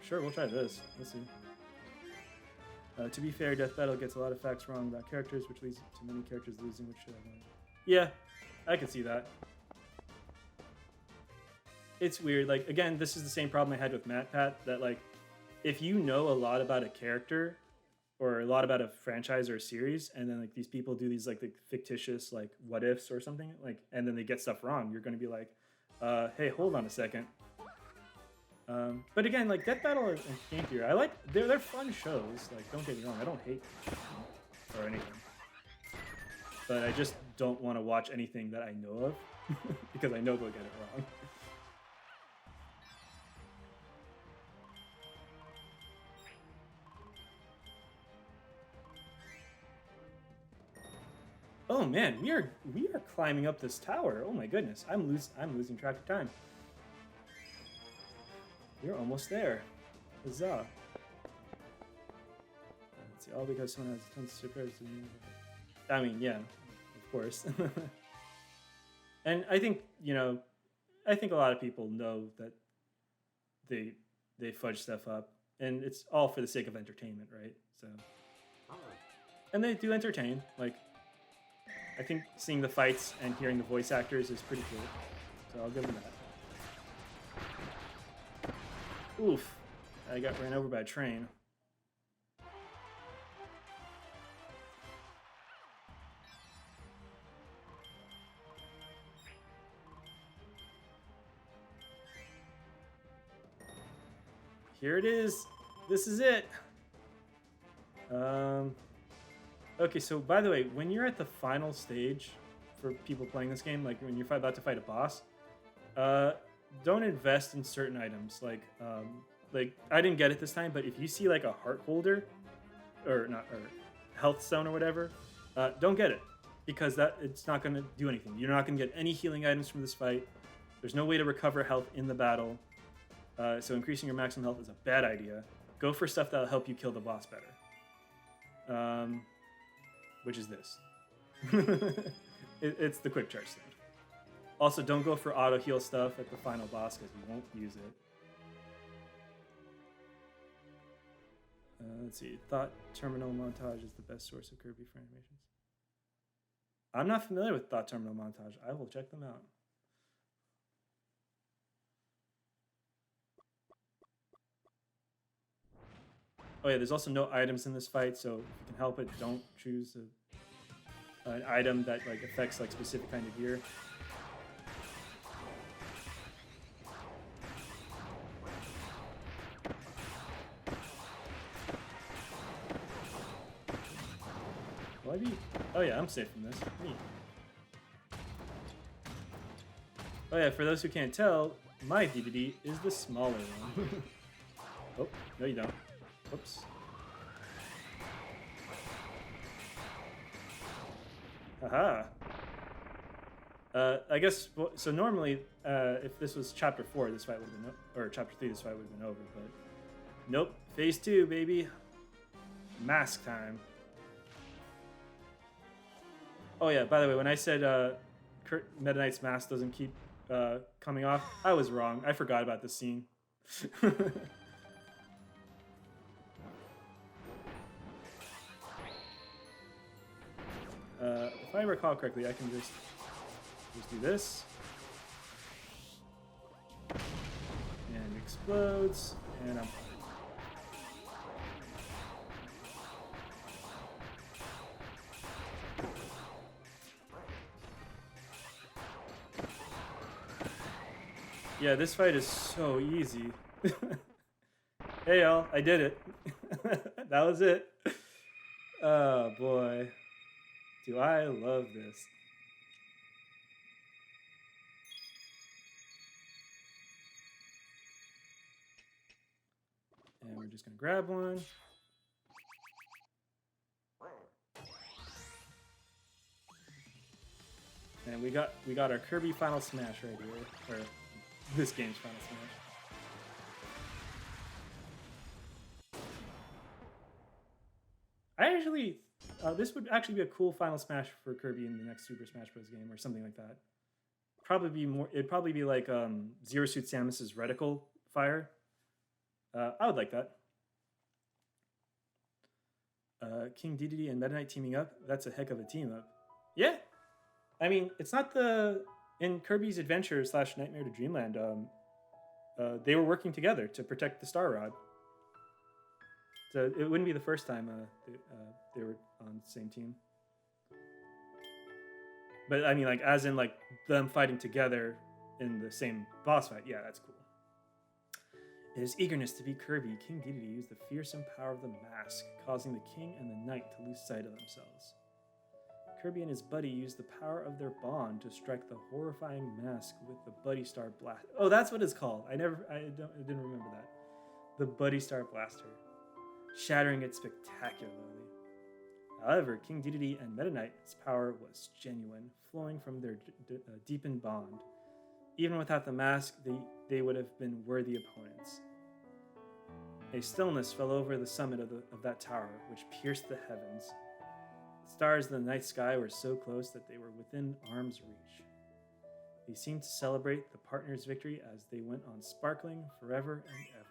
Sure, we'll try this. Let's see. To be fair, Death Battle gets a lot of facts wrong about characters, which leads to many characters losing, which should have won. Yeah, I can see that. It's weird. Like, again, this is the same problem I had with MatPat, that like, if you know a lot about a character or a lot about a franchise or a series, and then like these people do these like the fictitious like what ifs or something, like, and then they get stuff wrong, you're going to be like, hey, hold on a second. But again, like Death Battle and Game Theory, I like they're fun shows. Like, don't get me wrong, I don't hate them or anything, but I just don't want to watch anything that I know of because I know they'll get it wrong. Oh man, we are climbing up this tower. Oh my goodness, I'm losing track of time. We're almost there. Huzzah! Let's see, all because someone has tons of surprises. I mean, yeah, of course. And I think a lot of people know that they fudge stuff up, and it's all for the sake of entertainment, right? So, and they do entertain. Like, I think seeing the fights and hearing the voice actors is pretty cool. So I'll give them that. Oof, I got ran over by a train. Here it is. This is it. Okay, so by the way, when you're at the final stage for people playing this game, like when you're about to fight a boss, don't invest in certain items. Like I didn't get it this time, but if you see like a heart holder, or health stone or whatever, don't get it, because it's not going to do anything. You're not going to get any healing items from this fight. There's no way to recover health in the battle, so increasing your maximum health is a bad idea. go for stuff that'll help you kill the boss better. Which is this. It's the quick charge stand. Also, don't go for auto heal stuff at the final boss because you won't use it. Let's see. Thought Terminal Montage is the best source of Kirby for animations. I'm not familiar with Thought Terminal Montage. I will check them out. Oh yeah, there's also no items in this fight, so if you can help it, don't choose an item that like affects like specific kind of gear. Will I be? Oh yeah, I'm safe from this. Neat. Oh yeah, for those who can't tell, my DDD is the smaller one. Oh, no you don't. Whoops. Haha. I guess, so normally, if this was Chapter 4, this fight would have been, or Chapter 3, this fight would have been over, but nope. Phase 2, baby. Mask time. Oh yeah, by the way, when I said Meta Knight's mask doesn't keep coming off, I was wrong. I forgot about this scene. If I recall correctly, I can just do this. And explodes, and I'm fine. Yeah, this fight is so easy. Hey y'all, I did it. That was it. Oh boy. Do I love this. And we're just gonna grab one. And we got our Kirby Final Smash right here. Or this game's Final Smash. I actually this would actually be a cool Final Smash for Kirby in the next Super Smash Bros. Game or something like that. It'd probably be like Zero Suit Samus's Reticle Fire. I would like that. King Dedede and Meta Knight teaming up. That's a heck of a team up. Yeah. I mean, it's not in Kirby's Adventure / Nightmare to Dreamland, they were working together to protect the Star Rod. So it wouldn't be the first time they were on the same team. But I mean, like, as in, like, them fighting together in the same boss fight. Yeah, that's cool. In his eagerness to beat Kirby, King Dedede used the fearsome power of the mask, causing the king and the knight to lose sight of themselves. Kirby and his buddy used the power of their bond to strike the horrifying mask with the Buddy Star Blast. Oh, that's what it's called. I didn't remember that. The Buddy Star Blaster, shattering it spectacularly. However, King Dedede and Meta Knight's power was genuine, flowing from their deepened bond. Even without the mask, they would have been worthy opponents. A stillness fell over the summit of that tower, which pierced the heavens. The stars in the night sky were so close that they were within arm's reach. They seemed to celebrate the partners' victory as they went on sparkling forever and ever.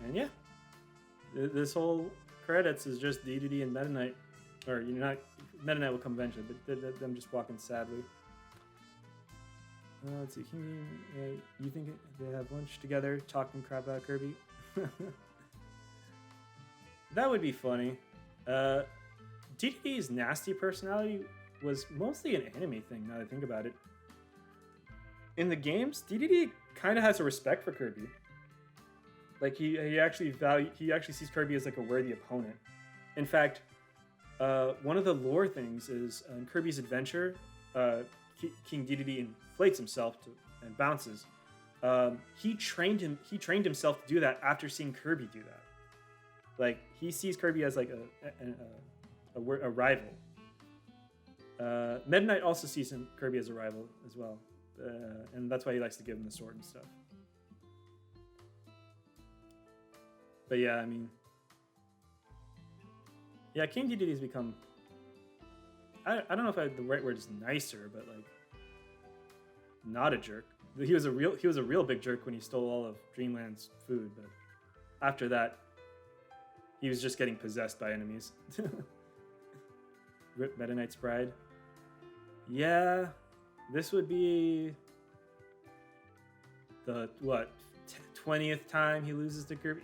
And yeah, this whole credits is just Dedede and Meta Knight, or not Meta Knight will come eventually, but them just walking sadly. Let's see, you think they have lunch together, talking crap about Kirby? That would be funny. Dedede's nasty personality was mostly an anime thing. Now that I think about it, in the games, Dedede kind of has a respect for Kirby. Like he actually sees Kirby as like a worthy opponent. In fact, one of the lore things is in Kirby's Adventure, King Dedede inflates himself and bounces, he trained himself to do that after seeing Kirby do that. Like, he sees Kirby as like a rival. Meta Knight also sees Kirby as a rival as well, and that's why he likes to give him the sword and stuff. But yeah, I mean, yeah, King Dedede has become, I don't know if the right word is nicer, but like, not a jerk. He was a real big jerk when he stole all of Dreamland's food, but after that, he was just getting possessed by enemies. Rip Meta Knight's Pride. Yeah, this would be the 20th time he loses to Kirby.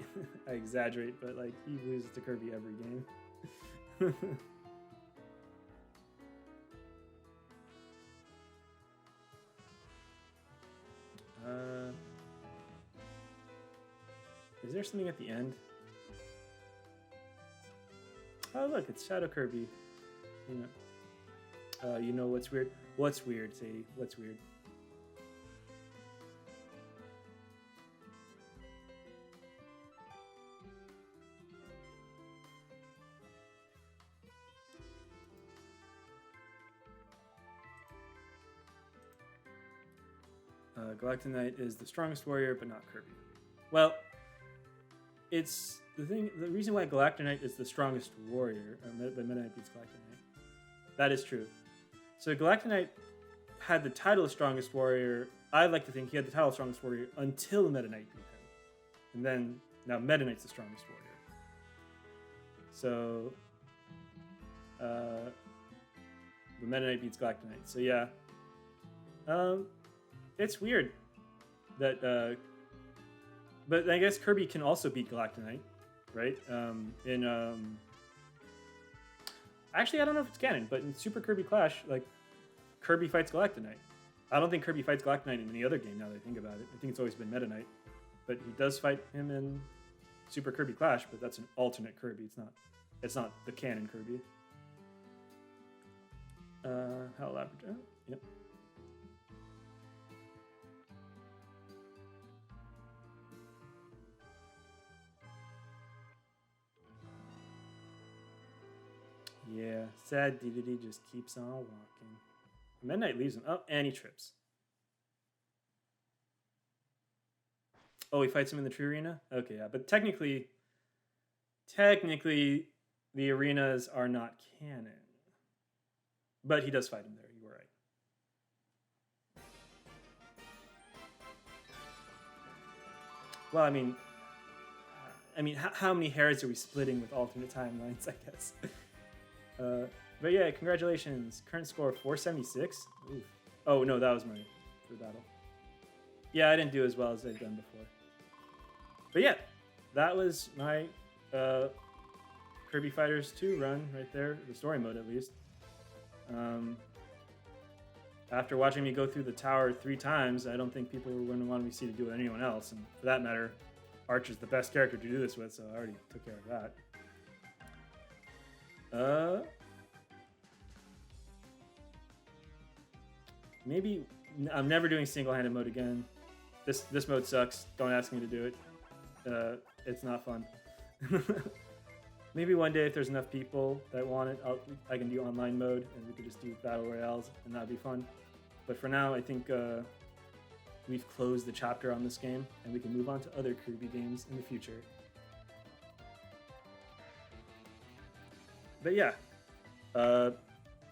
I exaggerate, but like, he loses to Kirby every game. Is there something at the end? Oh look, it's Shadow Kirby. You know what's weird? What's weird, Sadie? What's weird? Galactonite is the strongest warrior, but not Kirby. Well, it's the thing. The reason why Galactonite is the strongest warrior, the Meta Knight beats Galactonite. That is true. So Galactonite had the title of strongest warrior. I like to think he had the title of strongest warrior until Meta Knight beat him, and then now Meta Knight's the strongest warrior. So the Meta Knight beats Galactonite. So yeah. It's weird that, but I guess Kirby can also beat Galactonite, right? Actually, I don't know if it's canon, but in Super Kirby Clash, like, Kirby fights Galactonite. I don't think Kirby fights Galactonite in any other game. Now that I think about it, I think it's always been Meta Knight, but he does fight him in Super Kirby Clash. But that's an alternate Kirby. It's not the canon Kirby. How elaborate? Yep. Yeah, sad Dedede just keeps on walking. Meta Knight leaves him. Oh, and he trips. Oh, he fights him in the true arena? Okay, yeah. But technically, the arenas are not canon. But he does fight him there. You were right. Well, I mean, how many hairs are we splitting with alternate timelines, I guess? But yeah, congratulations. Current score 476. Oof. Oh no, that was my third battle. Yeah, I didn't do as well as I've done before. But yeah, that was my Kirby Fighters 2 run right there, the story mode at least. After watching me go through the tower 3 times, I don't think people were going to want me to see to do it with anyone else. And for that matter, Arch is the best character to do this with, so I already took care of that. Maybe I'm never doing single-handed mode again. This mode sucks. Don't ask me to do it. It's not fun. Maybe one day if there's enough people that want it, I can do online mode and we could just do battle royales and that'd be fun. But for now, I think we've closed the chapter on this game and we can move on to other Kirby games in the future. But yeah,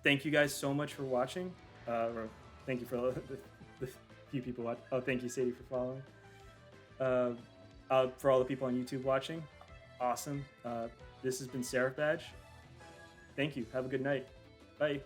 thank you guys so much for watching. Or thank you for the few people watching. Oh, thank you, Sadie, for following. For all the people on YouTube watching, awesome. This has been Seraph Badge. Thank you. Have a good night. Bye.